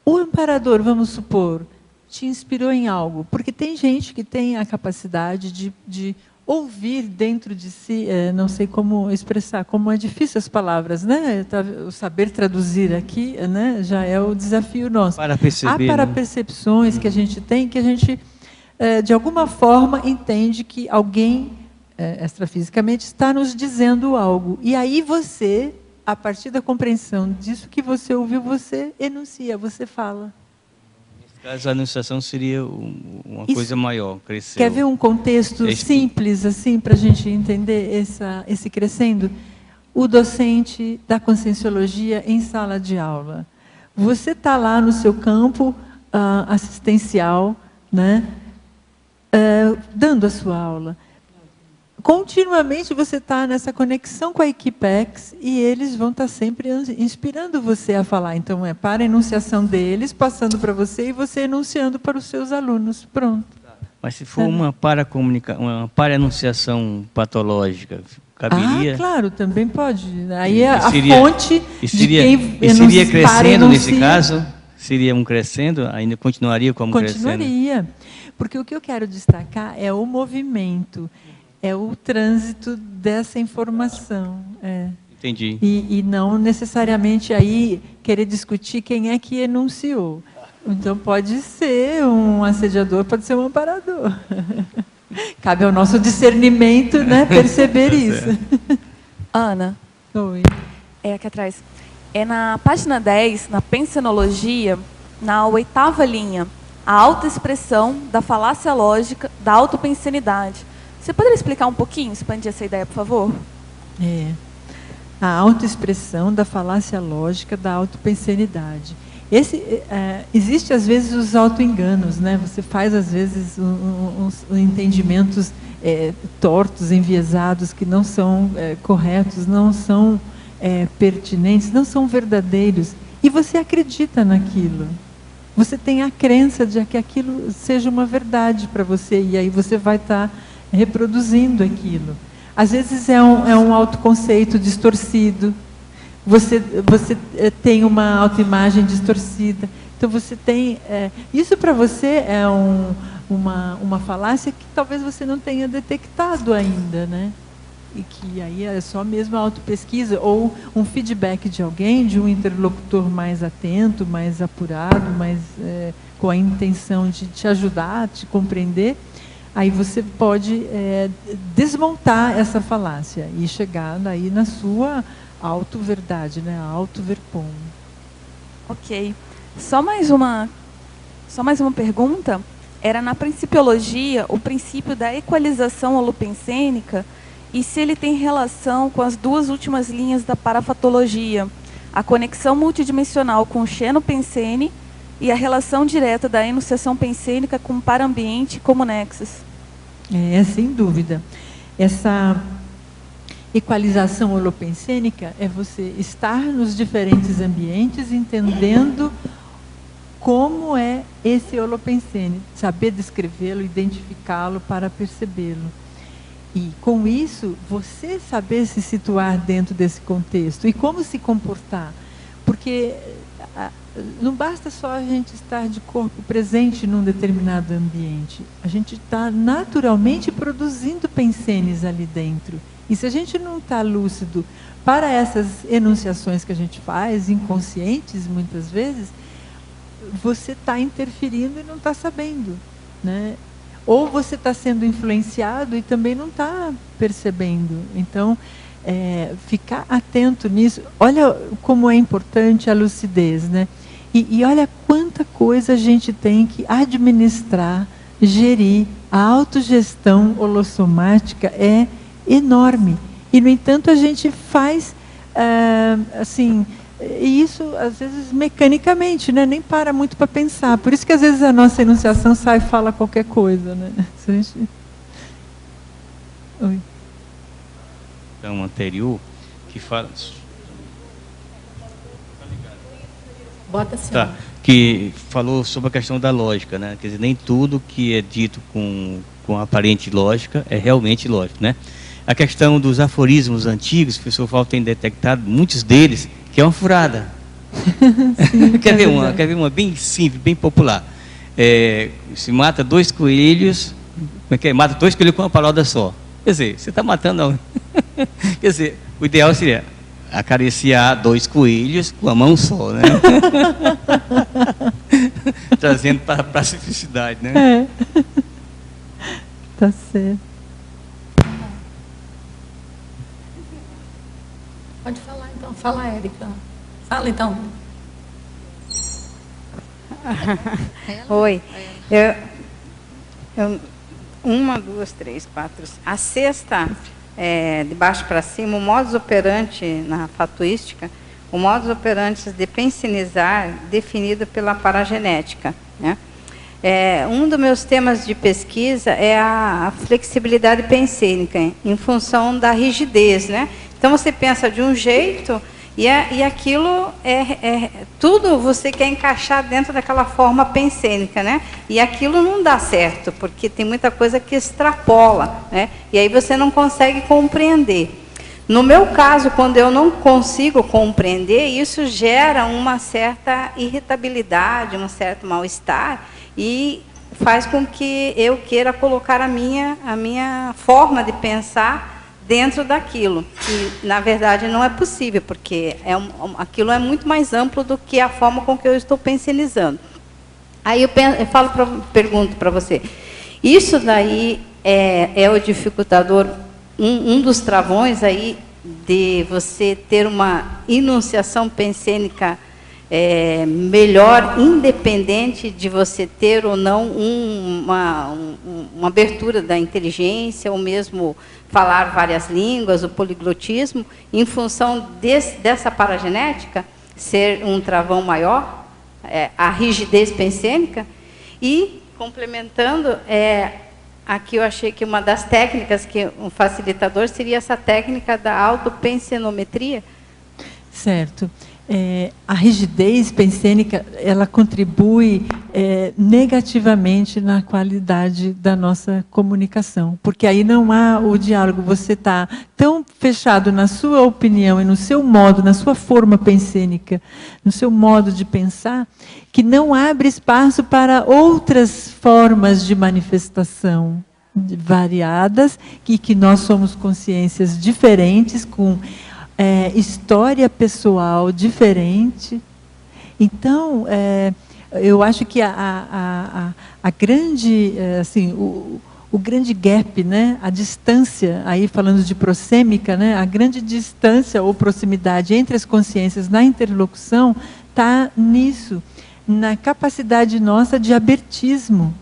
A: o amparador, vamos supor, te inspirou em algo, porque tem gente que tem a capacidade de ouvir dentro de si, não sei como expressar, como é difícil as palavras, né? O saber traduzir aqui, né? Já é o desafio nosso.
D: Para perceber,
A: há parapercepções que a gente tem, que a gente, de alguma forma, entende que alguém, extrafisicamente, está nos dizendo algo. E aí você, a partir da compreensão disso que você ouviu, você enuncia, você fala.
D: Nesse caso, a enunciação seria uma coisa maior, crescer.
A: Quer ver um contexto simples, assim, para a gente entender esse crescendo? O docente da Conscienciologia em sala de aula. Você está lá no seu campo assistencial, né, dando a sua aula. Continuamente você está nessa conexão com a Equipex e eles vão estar sempre inspirando você a falar. Então, para a enunciação deles, passando para você e você enunciando para os seus alunos. Pronto.
D: Mas se for uma para-enunciação patológica, caberia...
A: claro, também pode. Aí é a fonte de quem
D: seria crescendo nesse caso? seria um crescendo? Ainda continuaria como crescendo?
A: Continuaria. Porque o que eu quero destacar é o movimento, é o trânsito dessa informação.
D: Entendi.
A: E não necessariamente aí querer discutir quem é que enunciou. Então, pode ser um assediador, pode ser um amparador. Cabe ao nosso discernimento, né, perceber isso.
O: Ana.
A: Oi.
O: Aqui atrás. Na página 10, na pensenologia, na 8ª linha, a autoexpressão da falácia lógica da autopensenidade. Você poderia explicar um pouquinho, expandir essa ideia, por favor?
A: A autoexpressão da falácia lógica da autopensenidade. Existe, às vezes, os autoenganos, né? Você faz, às vezes, uns entendimentos tortos, enviesados, que não são corretos, não são pertinentes, não são verdadeiros. E você acredita naquilo. Você tem a crença de que aquilo seja uma verdade para você, e aí você vai estar reproduzindo aquilo. Às vezes é um autoconceito distorcido, você tem uma autoimagem distorcida. Então você tem... isso para você é uma falácia que talvez você não tenha detectado ainda, né? E que aí é só mesmo a autopesquisa, ou um feedback de alguém, de um interlocutor mais atento, mais apurado, mais com a intenção de te ajudar, te compreender. Aí você pode desmontar essa falácia e chegar aí na sua auto-verdade, né? Auto-verpom.
O: Ok. Só mais uma pergunta. Era na principiologia o princípio da equalização holopensênica, e se ele tem relação com as duas últimas linhas da parafatologia, a conexão multidimensional com o xenopensene e a relação direta da enunciação pensênica com o parambiente como nexus.
A: Sem dúvida. Essa equalização holopensênica é você estar nos diferentes ambientes entendendo como é esse holopensene, saber descrevê-lo, identificá-lo para percebê-lo. E, com isso, você saber se situar dentro desse contexto e como se comportar. Porque não basta só a gente estar de corpo presente num determinado ambiente. A gente está naturalmente produzindo pensenes ali dentro. E se a gente não está lúcido para essas enunciações que a gente faz, inconscientes muitas vezes, você está interferindo e não está sabendo, né? Ou você está sendo influenciado e também não está percebendo. Então, ficar atento nisso. Olha como é importante a lucidez, né? E olha quanta coisa a gente tem que administrar, gerir. A autogestão holossomática é enorme. E, no entanto, a gente faz, assim... E isso, às vezes, mecanicamente, né? Nem para muito para pensar. Por isso que, às vezes, a nossa enunciação sai e fala qualquer coisa, né? Oi.
D: Então, anterior, que fala...
B: Bota assim.
D: Tá. Que falou sobre a questão da lógica, né? Quer dizer, nem tudo que é dito com aparente lógica é realmente lógico, né? A questão dos aforismos antigos, o professor Val tem detectado muitos deles, que é uma furada. Sim, quer ver uma bem simples, bem popular. Se mata 2 coelhos, como é que é? Mata 2 coelhos com uma palavra só. Quer dizer, você está matando... Quer dizer, o ideal seria acariciar 2 coelhos com a mão só, né? Trazendo para a simplicidade, né?
A: Tá certo.
B: Pode falar, então. Fala, Érica. Fala, então.
P: Oi. 1, 2, 3, 4. A sexta, de baixo para cima, o modus operandi na fatuística, o modus operandi de pensenizar, definido pela paragenética, né? Um dos meus temas de pesquisa é a flexibilidade pensênica, em função da rigidez, né? Então, você pensa de um jeito e aquilo tudo você quer encaixar dentro daquela forma pensênica, né? E aquilo não dá certo, porque tem muita coisa que extrapola, né? E aí você não consegue compreender. No meu caso, quando eu não consigo compreender, isso gera uma certa irritabilidade, um certo mal-estar, e faz com que eu queira colocar a minha forma de pensar dentro daquilo. E, na verdade, não é possível, porque aquilo é muito mais amplo do que a forma com que eu estou pensionizando. Aí eu pergunto para você, isso daí é o dificultador, um dos travões aí de você ter uma enunciação pensênica melhor, independente de você ter ou não uma abertura da inteligência, ou mesmo falar várias línguas, o poliglotismo, em função dessa paragenética ser um travão maior, a rigidez pensênica. E, complementando, aqui eu achei que uma das técnicas que um facilitador seria essa técnica da autopensenometria.
A: Certo. A rigidez pensênica, ela contribui negativamente na qualidade da nossa comunicação, porque aí não há o diálogo, você está tão fechado na sua opinião e no seu modo, na sua forma pensênica, no seu modo de pensar, que não abre espaço para outras formas de manifestação variadas, e que nós somos consciências diferentes, com história pessoal diferente. Então, eu acho que a grande, assim, o grande gap, né, a distância, aí falando de prosêmica, né, a grande distância ou proximidade entre as consciências na interlocução está nisso, na capacidade nossa de abertismo.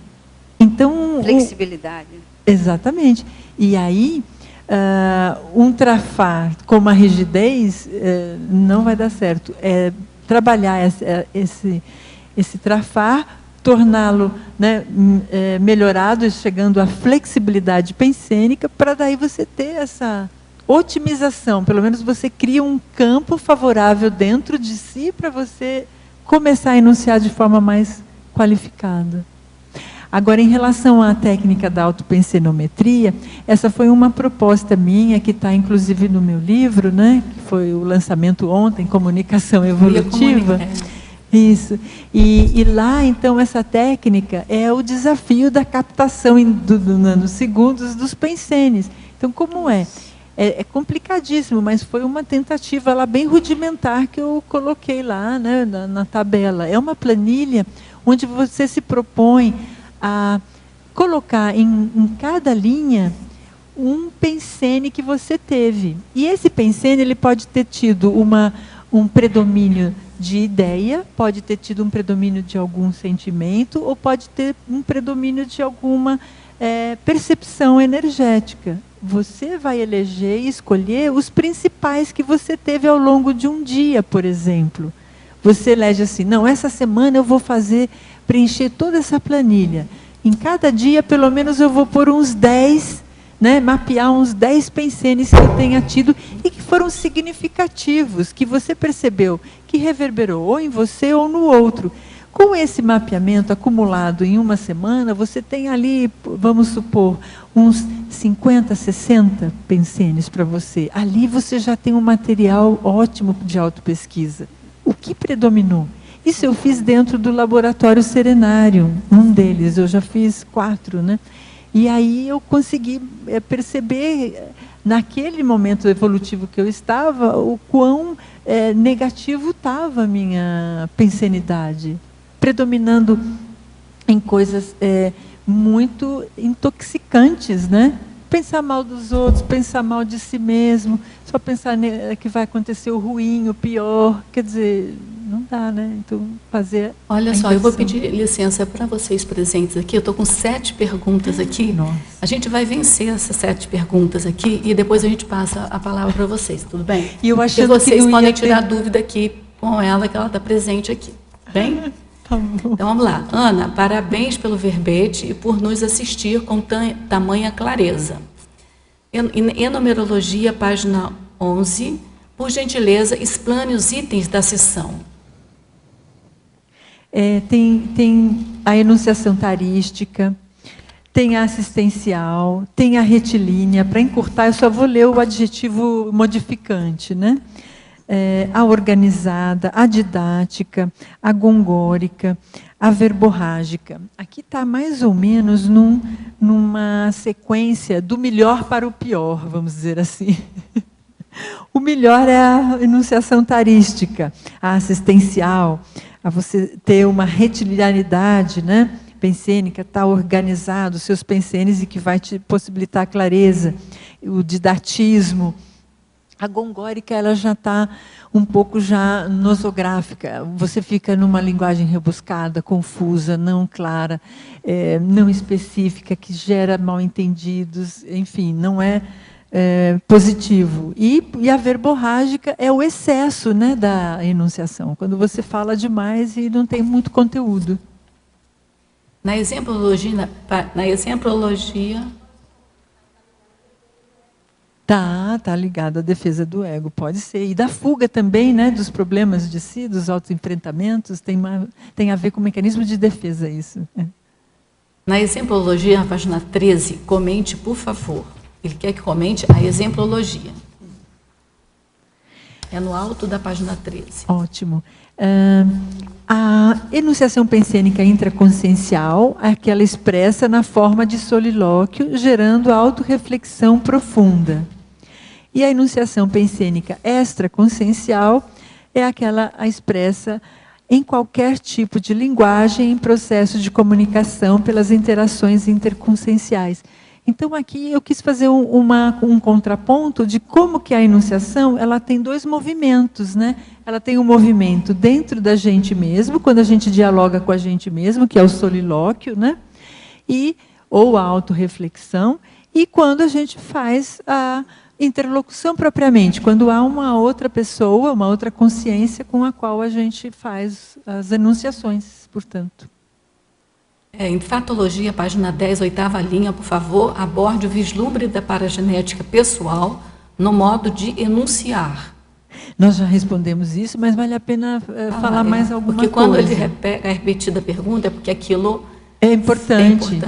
A: Então,
P: flexibilidade. Exatamente.
A: E aí, um trafar com a rigidez não vai dar certo. Trabalhar esse trafar, torná-lo, né, melhorado, chegando à flexibilidade pensênica, para daí você ter essa otimização. Pelo menos você cria um campo favorável dentro de si para você começar a enunciar de forma mais qualificada. Agora, em relação à técnica da autopensenometria, essa foi uma proposta minha, que está inclusive no meu livro, né, que foi o lançamento ontem, Comunicação Evolutiva. Isso. E lá, então, essa técnica é o desafio da captação do nanosegundos dos pensenes. Então, como é? É complicadíssimo, mas foi uma tentativa lá bem rudimentar que eu coloquei lá, né, na tabela. É uma planilha onde você se propõe a colocar em cada linha um pensene que você teve. E esse pensene, ele pode ter tido um predomínio de ideia, pode ter tido um predomínio de algum sentimento, ou pode ter um predomínio de alguma percepção energética. Você vai eleger e escolher os principais que você teve ao longo de um dia, por exemplo. Você elege assim, não, essa semana eu vou preencher toda essa planilha. Em cada dia, pelo menos, eu vou pôr uns 10, né, mapear uns 10 pensenes que eu tenha tido e que foram significativos, que você percebeu que reverberou ou em você ou no outro. Com esse mapeamento acumulado em uma semana, você tem ali, vamos supor, uns 50, 60 pensenes para você. Ali você já tem um material ótimo de autopesquisa. O que predominou? Isso eu fiz dentro do laboratório Serenário, um deles, eu já fiz 4, né? E aí eu consegui perceber, naquele momento evolutivo que eu estava, o quão negativo estava a minha pensenidade, predominando em coisas muito intoxicantes, né? Pensar mal dos outros, pensar mal de si mesmo, só pensar que vai acontecer o ruim, o pior, quer dizer, não dá, né? Então, fazer...
B: Olha só, eu vou pedir licença para vocês presentes aqui, eu estou com 7 perguntas aqui.
A: Nossa.
B: A gente vai vencer essas 7 perguntas aqui e depois a gente passa a palavra para vocês, tudo bem?
A: E eu achando
B: vocês
A: que
B: podem tirar dúvida aqui com ela, que ela está presente aqui, bem?
A: Tá bom.
B: Então, vamos lá. Ana, parabéns pelo verbete e por nos assistir com tamanha clareza. Em numerologia, página 11, por gentileza, explane os itens da sessão.
A: Tem a enunciação tarística, tem a assistencial, tem a retilínea. Para encurtar, eu só vou ler o adjetivo modificante, né? A organizada, a didática, a gongórica, a verborrágica. Aqui está mais ou menos numa sequência do melhor para o pior, vamos dizer assim. O melhor é a enunciação tarística, a assistencial, a você ter uma retilineidade, né? Pensênica, está organizado, os seus pensênes, e que vai te possibilitar clareza. O didatismo. A gongórica, ela já está um pouco já nosográfica. Você fica numa linguagem rebuscada, confusa, não clara, não específica, que gera mal-entendidos, enfim, não é positivo. E a verborrágica é o excesso, né, da enunciação, quando você fala demais e não tem muito conteúdo.
B: Na exemplologia...
A: Tá ligado à defesa do ego, pode ser. E da fuga também, né, dos problemas de si, dos autoenfrentamentos, tem a ver com o mecanismo de defesa isso.
B: Na exemplologia, na página 13, comente, por favor. Ele quer que comente a exemplologia. É no alto da página 13.
A: Ótimo. A enunciação pensênica intraconsciencial é aquela expressa na forma de solilóquio, gerando autorreflexão profunda. E a enunciação pensênica extraconsciencial é aquela expressa em qualquer tipo de linguagem em processo de comunicação pelas interações interconscienciais. Então, aqui eu quis fazer um contraponto de como que a enunciação ela tem dois movimentos, né? Ela tem um movimento dentro da gente mesmo, quando a gente dialoga com a gente mesmo, que é o solilóquio, né? Ou a autorreflexão, e quando a gente faz a interlocução propriamente, quando há uma outra pessoa, uma outra consciência com a qual a gente faz as enunciações, portanto.
B: Em fatologia, página 10, 8ª linha, por favor, aborde o vislumbre da paragenética pessoal no modo de enunciar.
A: Nós já respondemos isso, mas vale a pena falar mais alguma coisa.
B: Porque quando ele é repetida a pergunta, é porque aquilo
A: é importante.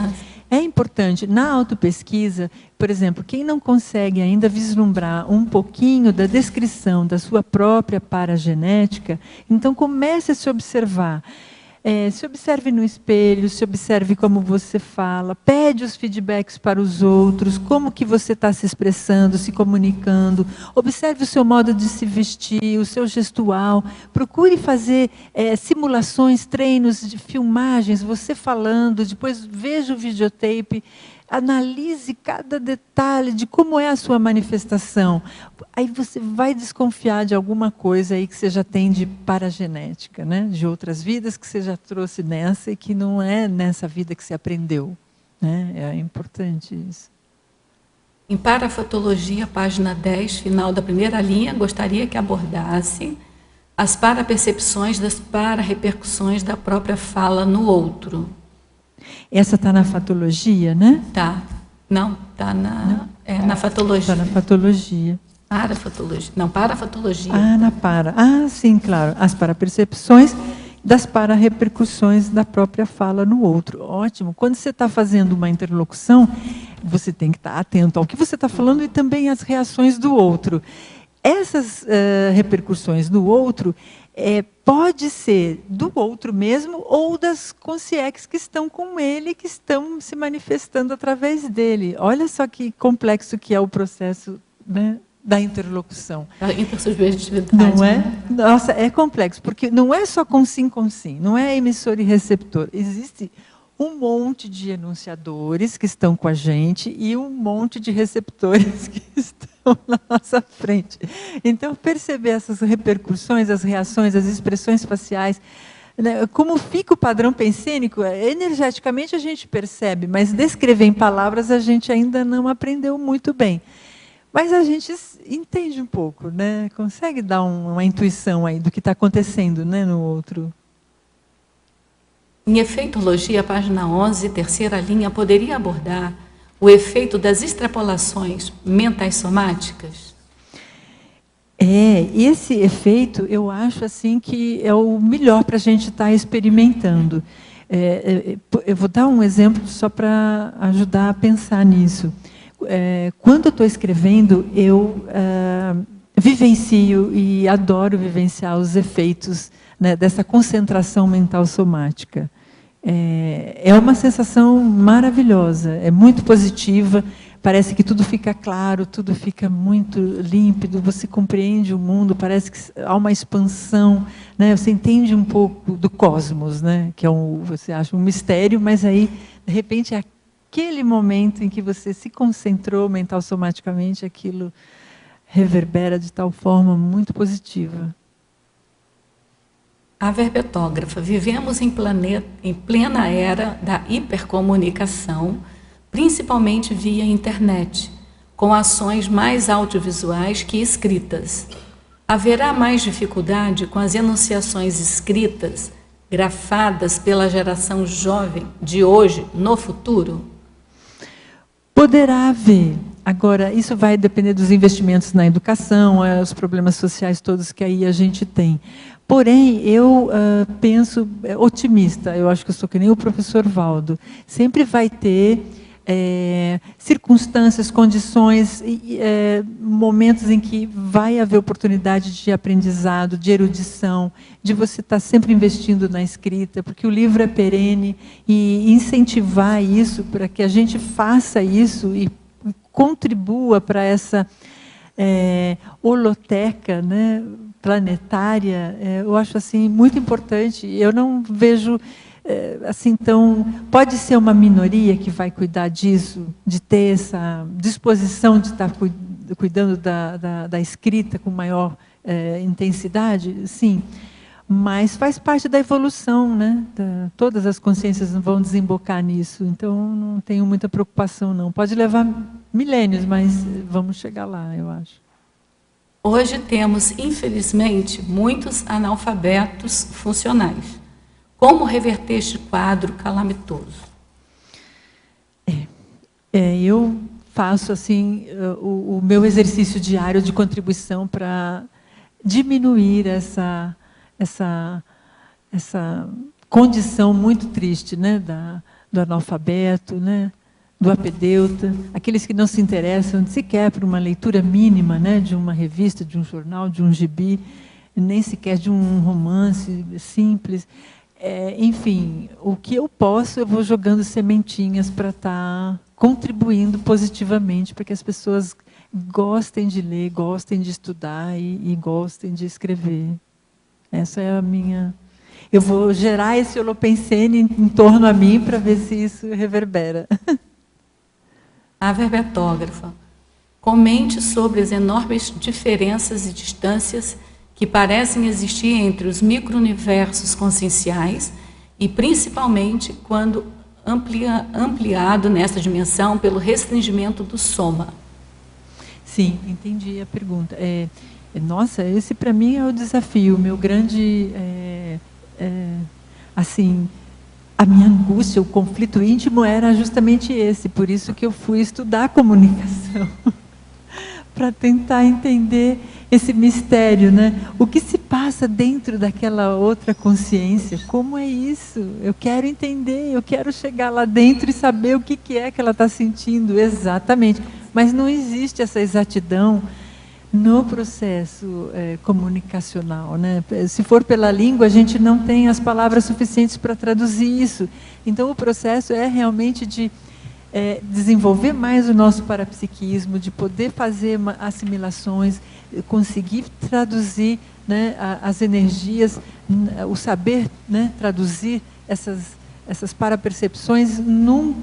A: É importante. Na autopesquisa, por exemplo, quem não consegue ainda vislumbrar um pouquinho da descrição da sua própria paragenética, então comece a se observar. Se observe no espelho, se observe como você fala, pede os feedbacks para os outros, como que você está se expressando, se comunicando, observe o seu modo de se vestir, o seu gestual, procure fazer simulações, treinos de filmagens, você falando, depois veja o videotape, analise cada detalhe de como é a sua manifestação. Aí você vai desconfiar de alguma coisa aí que você já tem de paragenética, né? De outras vidas que você já trouxe nessa e que não é nessa vida que você aprendeu, né? É importante isso.
B: Em parafatologia, página 10, final da primeira linha, gostaria que abordasse as parapercepções das pararepercussões da própria fala no outro.
A: Essa está na fatologia, né?
B: Tá. Não, está na fatologia.
A: Está na fatologia.
B: Parafatologia. Não, parafatologia.
A: Na para. Sim, claro. As parapercepções das pararepercussões da própria fala no outro. Ótimo. Quando você está fazendo uma interlocução, você tem que estar atento ao que você está falando e também às reações do outro. Essas repercussões do outro pode ser do outro mesmo ou das consciências que estão com ele, que estão se manifestando através dele. Olha só que complexo que é o processo, né, da interlocução.
B: A intersubjetividade.
A: Não é? Né? Nossa, é complexo, porque não é só com sim, não é emissor e receptor. Existe um monte de enunciadores que estão com a gente e um monte de receptores que estão na nossa frente. Então, perceber essas repercussões, as reações, as expressões faciais, né, como fica o padrão pensênico, energeticamente a gente percebe, mas descrever em palavras a gente ainda não aprendeu muito bem. Mas a gente entende um pouco, né? Consegue dar uma intuição aí do que está acontecendo, né, no outro.
B: Em efeitologia, página 11, terceira linha, poderia abordar o efeito das extrapolações mentais somáticas?
A: Esse efeito eu acho assim que é o melhor para a gente estar experimentando. Eu vou dar um exemplo só para ajudar a pensar nisso. Quando eu estou escrevendo, eu vivencio e adoro vivenciar os efeitos, né, dessa concentração mental somática. É uma sensação maravilhosa, é muito positiva, parece que tudo fica claro, tudo fica muito límpido, você compreende o mundo, parece que há uma expansão, né, você entende um pouco do cosmos, né, que você acha um mistério, mas aí, de repente, é aquele momento em que você se concentrou mental somaticamente, aquilo reverbera de tal forma muito positiva.
B: A verbetógrafa, vivemos em plena era da hipercomunicação, principalmente via internet, com ações mais audiovisuais que escritas. Haverá mais dificuldade com as enunciações escritas, grafadas pela geração jovem de hoje, no futuro?
A: Poderá haver. Agora, isso vai depender dos investimentos na educação, os problemas sociais todos que aí a gente tem. Porém, eu penso otimista, eu acho que eu sou que nem o professor Valdo. Sempre vai ter circunstâncias, condições, momentos em que vai haver oportunidade de aprendizado, de erudição, de você estar sempre investindo na escrita, porque o livro é perene, e incentivar isso, para que a gente faça isso e contribua para essa holoteca, né, planetária, eu acho assim muito importante. Eu não vejo assim, então, pode ser uma minoria que vai cuidar disso, de ter essa disposição de estar cuidando da escrita com maior intensidade, sim, mas faz parte da evolução, né? Todas as consciências vão desembocar nisso, então não tenho muita preocupação, não. Pode levar milênios, mas vamos chegar lá, eu acho.
B: Hoje temos, infelizmente, muitos analfabetos funcionais. Como reverter este quadro calamitoso?
A: Eu faço assim o meu exercício diário de contribuição para diminuir essa condição muito triste, né, do analfabeto, né, do apedeuta, aqueles que não se interessam sequer por uma leitura mínima, né, de uma revista, de um jornal, de um gibi, nem sequer de um romance simples. Enfim, o que eu posso, eu vou jogando sementinhas para estar contribuindo positivamente para que as pessoas gostem de ler, gostem de estudar e gostem de escrever. Essa é a minha... Eu vou gerar esse holopensene em torno a mim para ver se isso reverbera.
B: A verbetógrafa, comente sobre as enormes diferenças e distâncias que parecem existir entre os micro-universos conscienciais e, principalmente, quando ampliado nessa dimensão pelo restringimento do soma.
A: Sim, entendi a pergunta. Nossa, esse para mim é o desafio, o meu grande... assim, a minha angústia, o conflito íntimo era justamente esse, por isso que eu fui estudar comunicação, para tentar entender esse mistério, né? O que se passa dentro daquela outra consciência? Como é isso? Eu quero entender, eu quero chegar lá dentro e saber o que é que ela está sentindo exatamente. Mas não existe essa exatidão no processo comunicacional, né? Se for pela língua, a gente não tem as palavras suficientes para traduzir isso. Então, o processo é realmente de desenvolver mais o nosso parapsiquismo, de poder fazer assimilações, conseguir traduzir, né, as energias, o saber, né, traduzir essas parapercepções num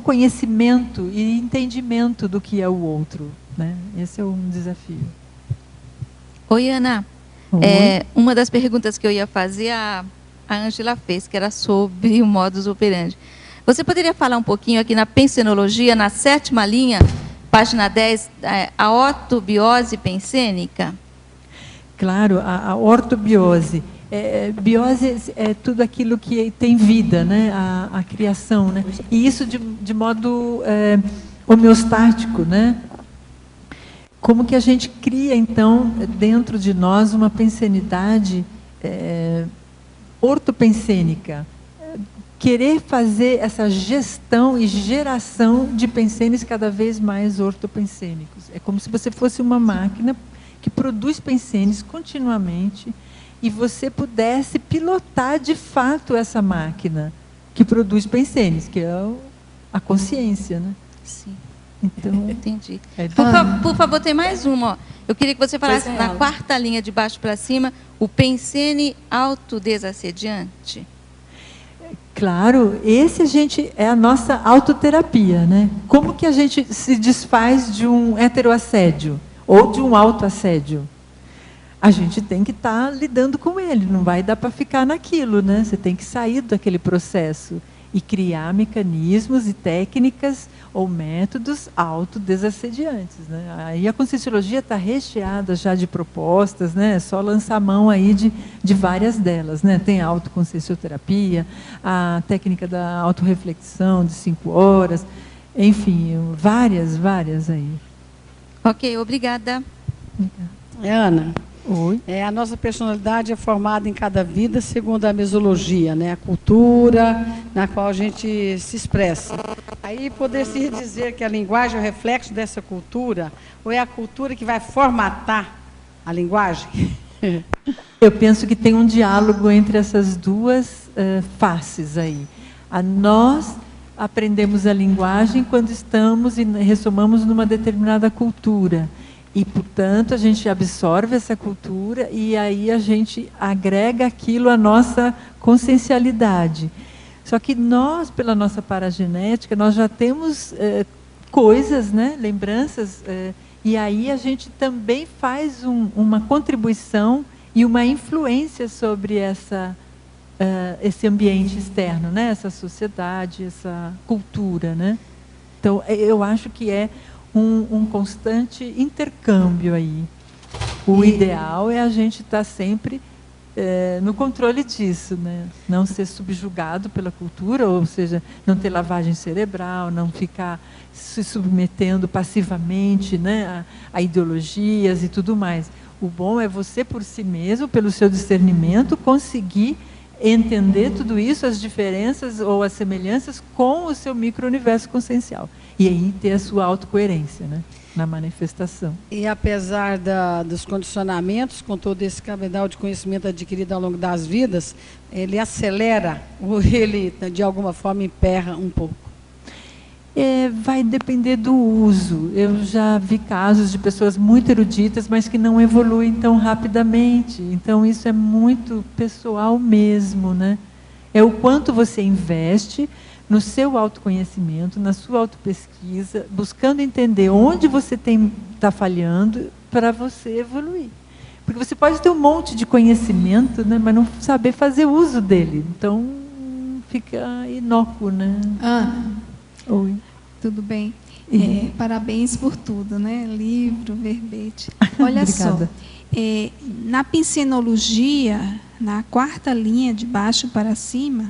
A: conhecimento e entendimento do que é o outro, né? Esse é um desafio.
Q: Oi, Ana.
A: Oi.
Q: Uma das perguntas que eu ia fazer, a Ângela fez, que era sobre o modus operandi. Você poderia falar um pouquinho aqui na pensenologia, na 7ª linha, página 10, a ortobiose pensênica?
A: Claro, a ortobiose. Biose é tudo aquilo que tem vida, né? A criação, né? E isso de modo homeostático, né? Como que a gente cria, então, dentro de nós uma pensenidade ortopensênica, querer fazer essa gestão e geração de pensenes cada vez mais ortopensênicos. É como se você fosse uma máquina que produz pensenes continuamente e você pudesse pilotar de fato essa máquina que produz pensenes, que é a consciência, né?
Q: Sim.
A: Então,
Q: entendi. Por favor, tem mais uma. Ó. Eu queria que você falasse na quarta linha de baixo para cima, o pensene autodesassediante.
A: Claro, esse é a nossa autoterapia, né? Como que a gente se desfaz de um heteroassédio ou de um autoassédio? A gente tem que estar lidando com ele, não vai dar para ficar naquilo, né? Você tem que sair daquele processo e criar mecanismos e técnicas ou métodos autodesassediantes, né? Aí a Conscienciologia está recheada já de propostas, né? É só lançar mão aí de várias delas, né? Tem a autoconsciencioterapia, a técnica da autorreflexão de 5 horas, enfim, várias aí.
Q: Ok, obrigada.
L: Ana,
A: oi.
L: A nossa personalidade é formada em cada vida segundo a mesologia, né? A cultura na qual a gente se expressa. Aí poder-se dizer que a linguagem é o reflexo dessa cultura, ou é a cultura que vai formatar a linguagem?
A: Eu penso que tem um diálogo entre essas duas faces aí. Nós aprendemos a linguagem quando estamos e ressomamos numa determinada cultura. E, portanto, a gente absorve essa cultura e aí a gente agrega aquilo à nossa consciencialidade. Só que nós, pela nossa paragenética, nós já temos coisas, né, lembranças, e aí a gente também faz uma contribuição e uma influência sobre esse ambiente externo, né, essa sociedade, essa cultura, né? Então, eu acho que é um constante intercâmbio aí. O ideal é a gente estar sempre no controle disso, né? Não ser subjugado pela cultura, ou seja, não ter lavagem cerebral, não ficar se submetendo passivamente, né, a ideologias e tudo mais. O bom é você, por si mesmo, pelo seu discernimento, conseguir entender tudo isso, as diferenças ou as semelhanças com o seu micro-universo consciencial. E aí ter a sua autocoerência, né, na manifestação.
L: E apesar dos condicionamentos, com todo esse cabedal de conhecimento adquirido ao longo das vidas, ele acelera ou ele, de alguma forma, emperra um pouco?
A: Vai depender do uso. Eu já vi casos de pessoas muito eruditas, mas que não evoluem tão rapidamente. Então, isso é muito pessoal mesmo, né? É o quanto você investe no seu autoconhecimento, na sua autopesquisa, buscando entender onde você está falhando para você evoluir. Porque você pode ter um monte de conhecimento, né, mas não saber fazer uso dele. Então, fica inócuo, né?
R: Oi. Tudo bem? Parabéns por tudo, né? Livro, verbete. Olha só, na pensenologia, na quarta linha de baixo para cima,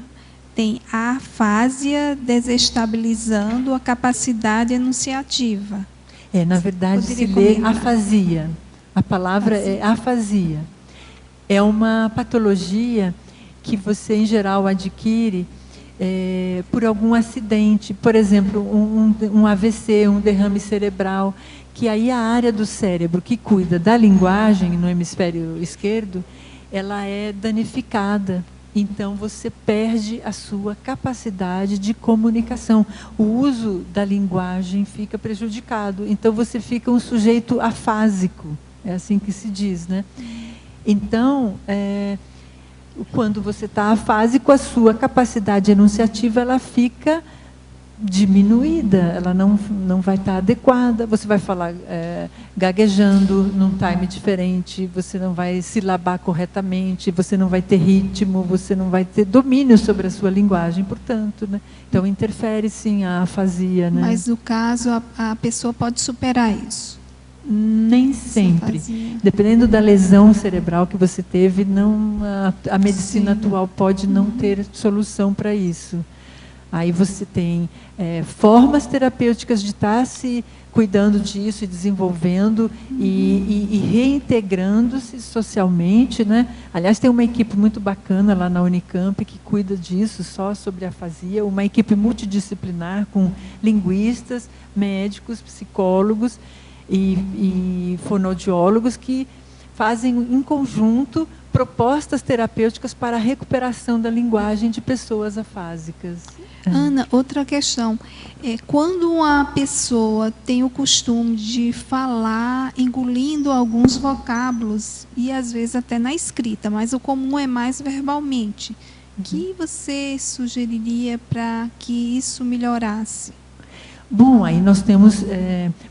R: tem a afásia desestabilizando a capacidade enunciativa.
A: Na verdade, se lê afasia. A palavra é afasia. É uma patologia que você, em geral, adquire por algum acidente, por exemplo, um AVC, um derrame cerebral, que aí a área do cérebro que cuida da linguagem no hemisfério esquerdo, ela é danificada. Então, você perde a sua capacidade de comunicação. O uso da linguagem fica prejudicado. Então, você fica um sujeito afásico. É assim que se diz, né? Então, quando você está afásico, a sua capacidade enunciativa ela fica diminuída, ela não vai estar adequada, você vai falar gaguejando num time diferente, você não vai silabar corretamente, você não vai ter ritmo, você não vai ter domínio sobre a sua linguagem, portanto, né? Então interfere sim a afasia, né?
R: Mas no caso a pessoa pode superar isso?
A: Nem sempre. Dependendo da lesão cerebral que você teve, a medicina atual pode não ter solução para isso. Aí você tem formas terapêuticas de estar se cuidando disso e desenvolvendo e reintegrando-se socialmente, né? Aliás, tem uma equipe muito bacana lá na Unicamp que cuida disso, só sobre afasia, uma equipe multidisciplinar com linguistas, médicos, psicólogos e fonoaudiólogos que fazem em conjunto propostas terapêuticas para a recuperação da linguagem de pessoas afásicas.
R: Ana, outra questão. Quando uma pessoa tem o costume de falar engolindo alguns vocábulos, e às vezes até na escrita, mas o comum é mais verbalmente, o que você sugeriria para que isso melhorasse?
A: Bom, aí nós temos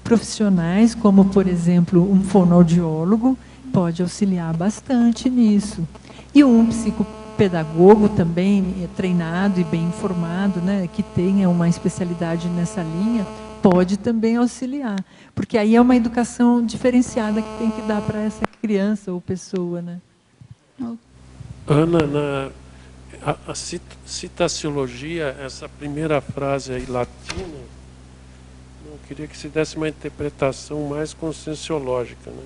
A: profissionais como, por exemplo, um fonoaudiólogo, pode auxiliar bastante nisso. E um psicopedagogo também treinado e bem informado, né, que tenha uma especialidade nessa linha, pode também auxiliar. Porque aí é uma educação diferenciada que tem que dar para essa criança ou pessoa, né?
E: Ana, a citaciologia, essa primeira frase aí latina, eu queria que se desse uma interpretação mais conscienciológica, né?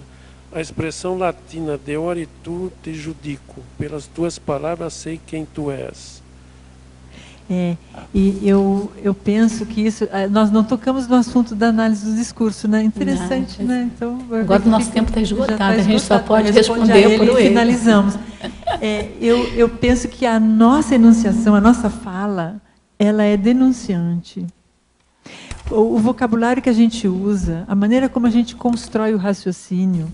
E: A expressão latina, de ore tu te judico, pelas tuas palavras sei quem tu és.
A: E eu penso que isso... Nós não tocamos no assunto da análise do discurso, né? Interessante,
B: não,
A: né? Então,
B: agora o nosso tempo está esgotado, a gente só pode responder por ele.
A: Finalizamos. Eu penso que a nossa enunciação, a nossa fala, ela é denunciante. O vocabulário que a gente usa, a maneira como a gente constrói o raciocínio,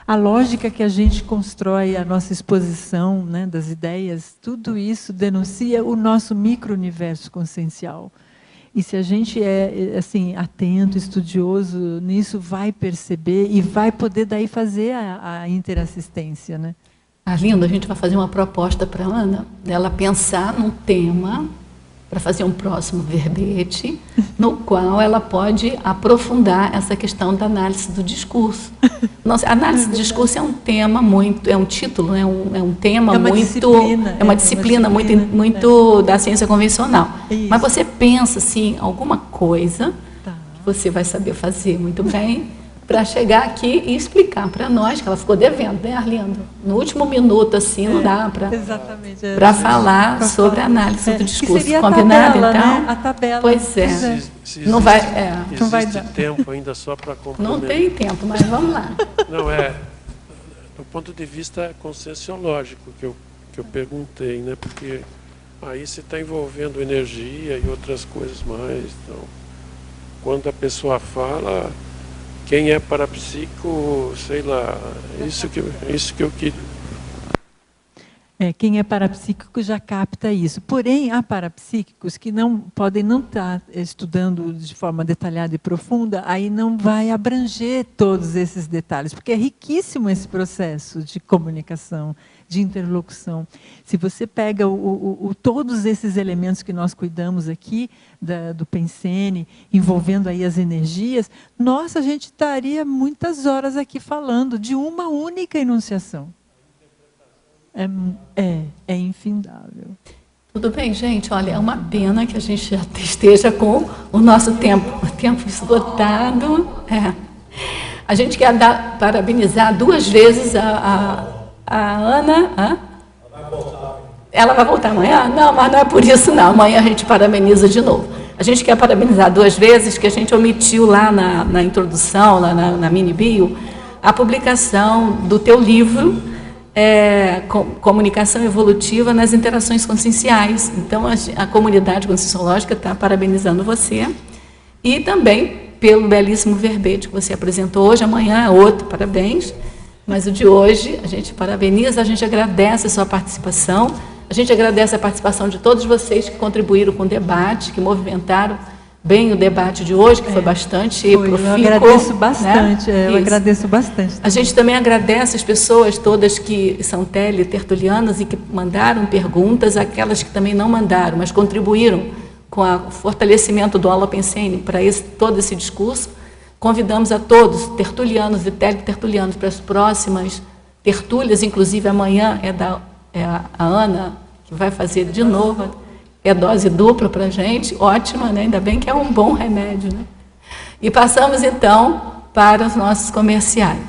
A: a lógica que a gente constrói a nossa exposição, né, das ideias, tudo isso denuncia o nosso micro-universo consciencial. E se a gente é assim, atento, estudioso nisso, vai perceber e vai poder daí fazer a interassistência, né?
B: Arlindo, a gente vai fazer uma proposta para a Ana, dela pensar num tema para fazer um próximo verbete, no qual ela pode aprofundar essa questão da análise do discurso. Nossa, a análise do discurso é um tema muito, é um título, é um tema uma disciplina muito da ciência convencional. Isso. Mas você pensa assim, alguma coisa que você vai saber fazer muito bem para chegar aqui e explicar para nós, que ela ficou devendo, né, Arlindo? No último minuto, assim, não dá para falar sobre a análise do discurso.
A: Combinado,
B: então?
A: Né? A tabela.
B: Pois é.
E: Não vai, não vai dar tempo ainda só para complementar.
B: Não tem tempo, mas vamos lá.
E: Não, do ponto de vista conscienciológico que eu perguntei, né? Porque aí você está envolvendo energia e outras coisas mais. Então, quando a pessoa fala... Quem é parapsíquico, sei lá, isso que eu queria.
A: Quem é parapsíquico já capta isso. Porém, há parapsíquicos que podem não estar estudando de forma detalhada e profunda, aí não vai abranger todos esses detalhes, porque é riquíssimo esse processo de comunicação, de interlocução. Se você pega todos esses elementos que nós cuidamos aqui, do Pensene, envolvendo aí as energias, nossa, a gente estaria muitas horas aqui falando de uma única enunciação. É infindável.
B: Tudo bem, gente? Olha, é uma pena que a gente já esteja com o nosso tempo esgotado. A gente quer parabenizar 2 vezes a Ana. Ela vai voltar amanhã? Não, mas não é por isso não. Amanhã a gente parabeniza de novo. A gente quer parabenizar 2 vezes, que a gente omitiu lá na introdução, lá na mini bio, a publicação do teu livro, Comunicação Evolutiva nas Interações Conscienciais. Então, a comunidade conscienciológica está parabenizando você. E também pelo belíssimo verbete que você apresentou hoje. Amanhã é outro, parabéns. Mas o de hoje, a gente parabeniza, a gente agradece a sua participação. A gente agradece a participação de todos vocês que contribuíram com o debate, que movimentaram bem o debate de hoje, que foi bastante profícuo.
A: Eu agradeço bastante, né? Eu agradeço bastante.
B: A gente também agradece as pessoas todas que são teletertulianas e que mandaram perguntas, aquelas que também não mandaram, mas contribuíram com o fortalecimento do Aula Pensene para todo esse discurso. Convidamos a todos, tertulianos e teletertulianos, para as próximas tertúlias, inclusive amanhã é a Ana, que vai fazer de novo. É dose dupla para a gente, ótima, né? Ainda bem que é um bom remédio, né? E passamos, então, para os nossos comerciais.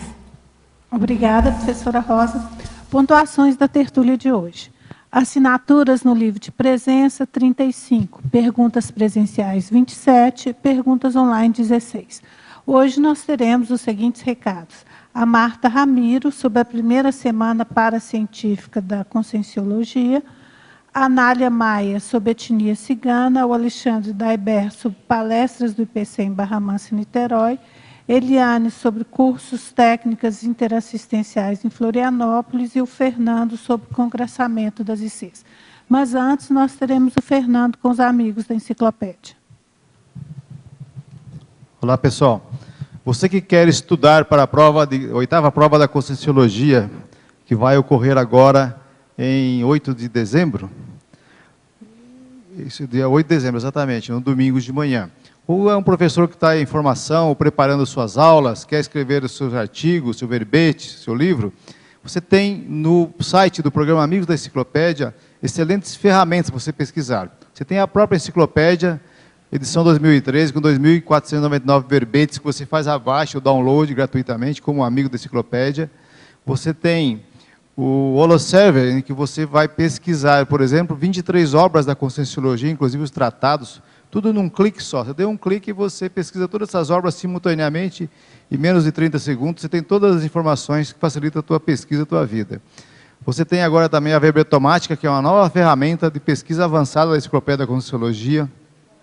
S: Obrigada, professora Rosa. Pontuações da tertúlia de hoje. Assinaturas no livro de presença, 35. Perguntas presenciais, 27. Perguntas online, 16. Hoje nós teremos os seguintes recados. A Marta Ramiro, sobre a primeira semana paracientífica da Conscienciologia. A Anália Maia, sobre etnia cigana. O Alexandre Daiber, sobre palestras do IPC em Barra Mansa e Niterói. Eliane, sobre cursos técnicas interassistenciais em Florianópolis. E o Fernando, sobre congressamento das ICs. Mas antes, nós teremos o Fernando com os amigos da enciclopédia.
T: Olá, pessoal. Você que quer estudar para a oitava prova da Conscienciologia, que vai ocorrer agora em 8 de dezembro, esse dia 8 de dezembro, exatamente, no domingo de manhã. Ou é um professor que está em formação, ou preparando suas aulas, quer escrever os seus artigos, seu verbete, seu livro, você tem no site do programa Amigos da Enciclopédia excelentes ferramentas para você pesquisar. Você tem a própria enciclopédia, edição 2013, com 2.499 verbetes, que você faz abaixo, o download gratuitamente, como amigo da enciclopédia. Você tem o Holoserver, em que você vai pesquisar, por exemplo, 23 obras da Conscienciologia, inclusive os tratados, tudo num clique só. Você deu um clique e você pesquisa todas essas obras simultaneamente, em menos de 30 segundos, você tem todas as informações que facilitam a tua pesquisa, a tua vida. Você tem agora também a Verbetomática, que é uma nova ferramenta de pesquisa avançada da Enciclopédia da Conscienciologia.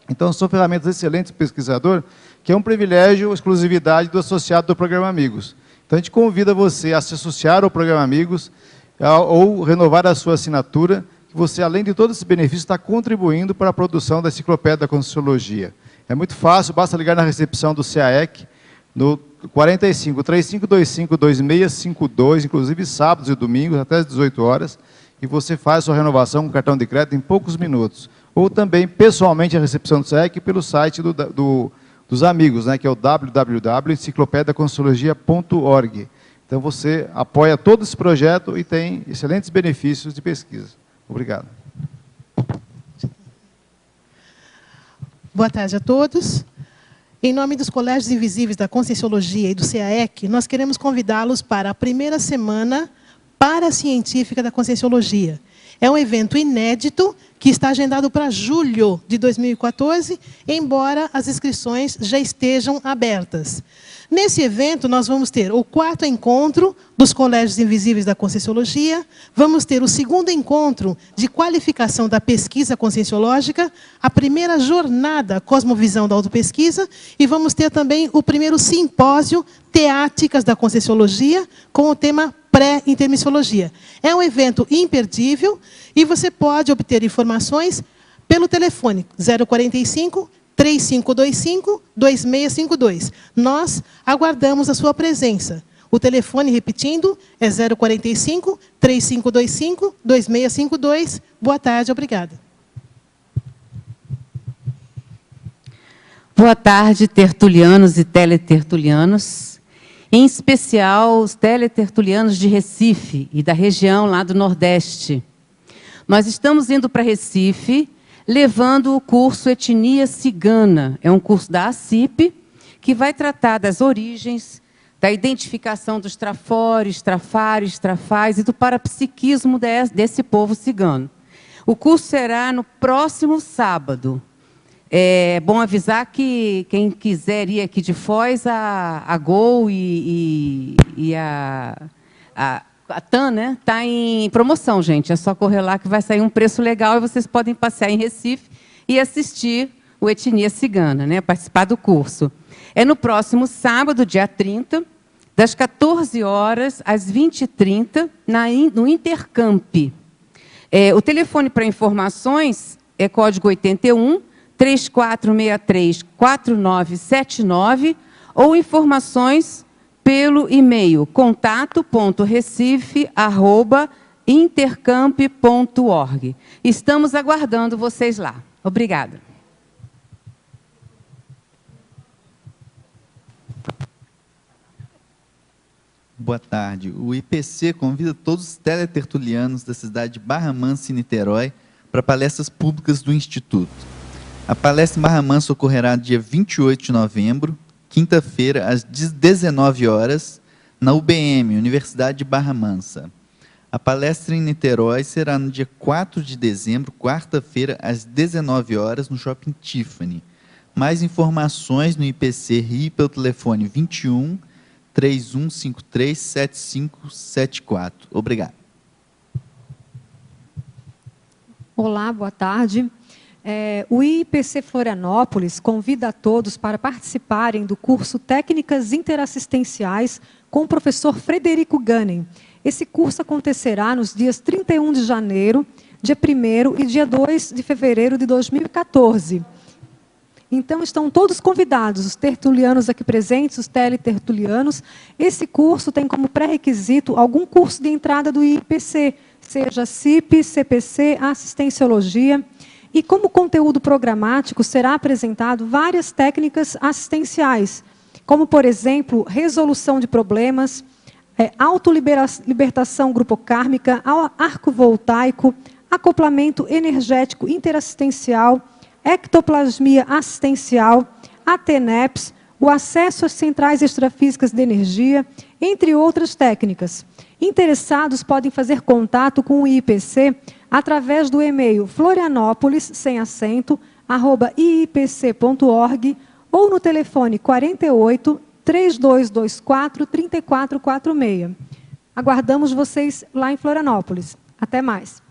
T: Então, são ferramentas excelentes para o pesquisador, que é um privilégio, exclusividade do associado do Programa Amigos. Então, a gente convida você a se associar ao Programa Amigos ou renovar a sua assinatura, que você, além de todos esses benefícios, está contribuindo para a produção da Enciclopédia da Conscienciologia. É muito fácil, basta ligar na recepção do CAEC, no 45 3525 2652, inclusive sábados e domingos, até às 18 horas, e você faz a sua renovação com cartão de crédito em poucos minutos. Ou também, pessoalmente, a recepção do SEC pelo site dos amigos, né, que é o www.enciclopediaconscienciologia.org. Então, você apoia todo esse projeto e tem excelentes benefícios de pesquisa. Obrigado.
J: Boa tarde a todos. Em nome dos Colégios Invisíveis da Conscienciologia e do CAEC, nós queremos convidá-los para a primeira semana paracientífica da Conscienciologia. É um evento inédito que está agendado para julho de 2014, embora as inscrições já estejam abertas. Nesse evento, nós vamos ter o 4º encontro dos Colégios Invisíveis da Conscienciologia, vamos ter o 2º encontro de qualificação da pesquisa conscienciológica, a primeira jornada Cosmovisão da Autopesquisa, e vamos ter também o primeiro simpósio Teáticas da Conscienciologia, com o tema pré-intermissiologia. É um evento imperdível e você pode obter informações pelo telefone 045 3525 2652. Nós aguardamos a sua presença. O telefone, repetindo, é 045 3525 2652. Boa tarde, obrigada.
U: Boa tarde, tertulianos e teletertulianos. Em especial, os teletertulianos de Recife e da região lá do Nordeste. Nós estamos indo para Recife, levando o curso Etnia Cigana. É um curso da ACIP, que vai tratar das origens, da identificação dos trafores, trafares, trafais e do parapsiquismo desse povo cigano. O curso será no próximo sábado. É bom avisar que quem quiser ir aqui de Foz, a Gol e a TAM, né, está em promoção, gente. É só correr lá que vai sair um preço legal e vocês podem passear em Recife e assistir o Etnia Cigana, né, participar do curso. É no próximo sábado, dia 30, das 14 horas às 20h30, no Intercamp. O telefone para informações é código 81 3463-4979 ou informações pelo e-mail contato.recife@intercamp.org. Estamos aguardando vocês lá. Obrigada.
V: Boa tarde. O IPC convida todos os teletertulianos da cidade de Barra Mansa e Niterói
F: para palestras públicas do Instituto. A palestra em Barra Mansa ocorrerá dia 28 de novembro, quinta-feira, às 19 horas, na UBM, Universidade de Barra Mansa. A palestra em Niterói será no dia 4 de dezembro, quarta-feira, às 19 horas, no Shopping Tiffany. Mais informações no IPC Rio pelo telefone 21 3153 7574. Obrigado.
H: Olá, boa tarde. O IPC Florianópolis convida a todos para participarem do curso Técnicas Interassistenciais com o professor Frederico Gunning. Esse curso acontecerá nos dias 31 de janeiro, dia 1º e dia 2 de fevereiro de 2014. Então, estão todos convidados, os tertulianos aqui presentes, os teletertulianos. Esse curso tem como pré-requisito algum curso de entrada do IPC, seja CIP, CPC, Assistenciologia. E como conteúdo programático, será apresentado várias técnicas assistenciais, como, por exemplo, resolução de problemas, autolibertação grupocármica, arco voltaico, acoplamento energético interassistencial, ectoplasmia assistencial, ATNEPS, o acesso às centrais extrafísicas de energia, entre outras técnicas. Interessados podem fazer contato com o IPC através do e-mail florianopolis, sem acento, @iipc.org ou no telefone 48 3224 3446. Aguardamos vocês lá em Florianópolis. Até mais.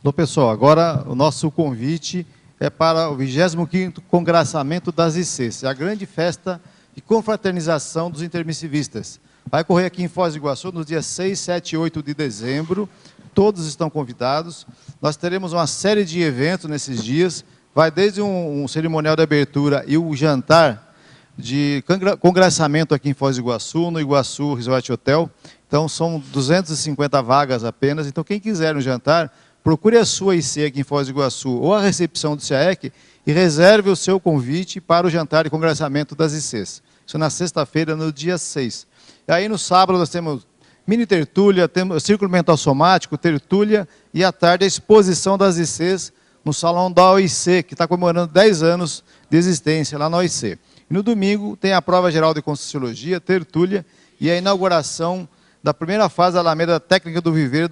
T: Bom, pessoal, agora o nosso convite é para o 25º Congraçamento das ICs, a grande festa de confraternização dos intermissivistas. Vai ocorrer aqui em Foz do Iguaçu nos dias 6, 7 e 8 de dezembro. Todos estão convidados. Nós teremos uma série de eventos nesses dias. Vai desde um cerimonial de abertura e o jantar de congraçamento aqui em Foz do Iguaçu, no Iguaçu Resort Hotel. Então, são 250 vagas apenas. Então, quem quiser um jantar, procure a sua IC aqui em Foz do Iguaçu ou a recepção do CIAEC e reserve o seu convite para o jantar de congraçamento das ICs. Isso na sexta-feira, no dia 6. E aí, no sábado, nós temos mini tertúlia, temos círculo mental somático, tertúlia e à tarde a exposição das ICs no salão da OIC, que está comemorando 10 anos de existência lá na OIC. E no domingo tem a prova geral de Conscienciologia, tertúlia e a inauguração da primeira fase da Alameda Técnica do Viver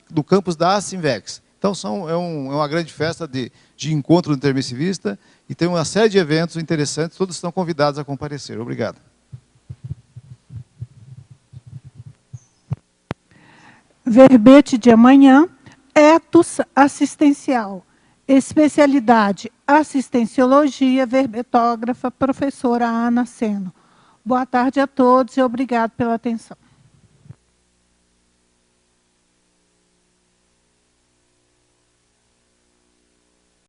T: do campus da Asimvex. Então, é uma grande festa de encontro do intermissivista e tem uma série de eventos interessantes, todos estão convidados a comparecer. Obrigado.
S: Verbete de amanhã, etos assistencial. Especialidade, assistenciologia, verbetógrafa, professora Ana Seno. Boa tarde a todos e obrigado pela atenção.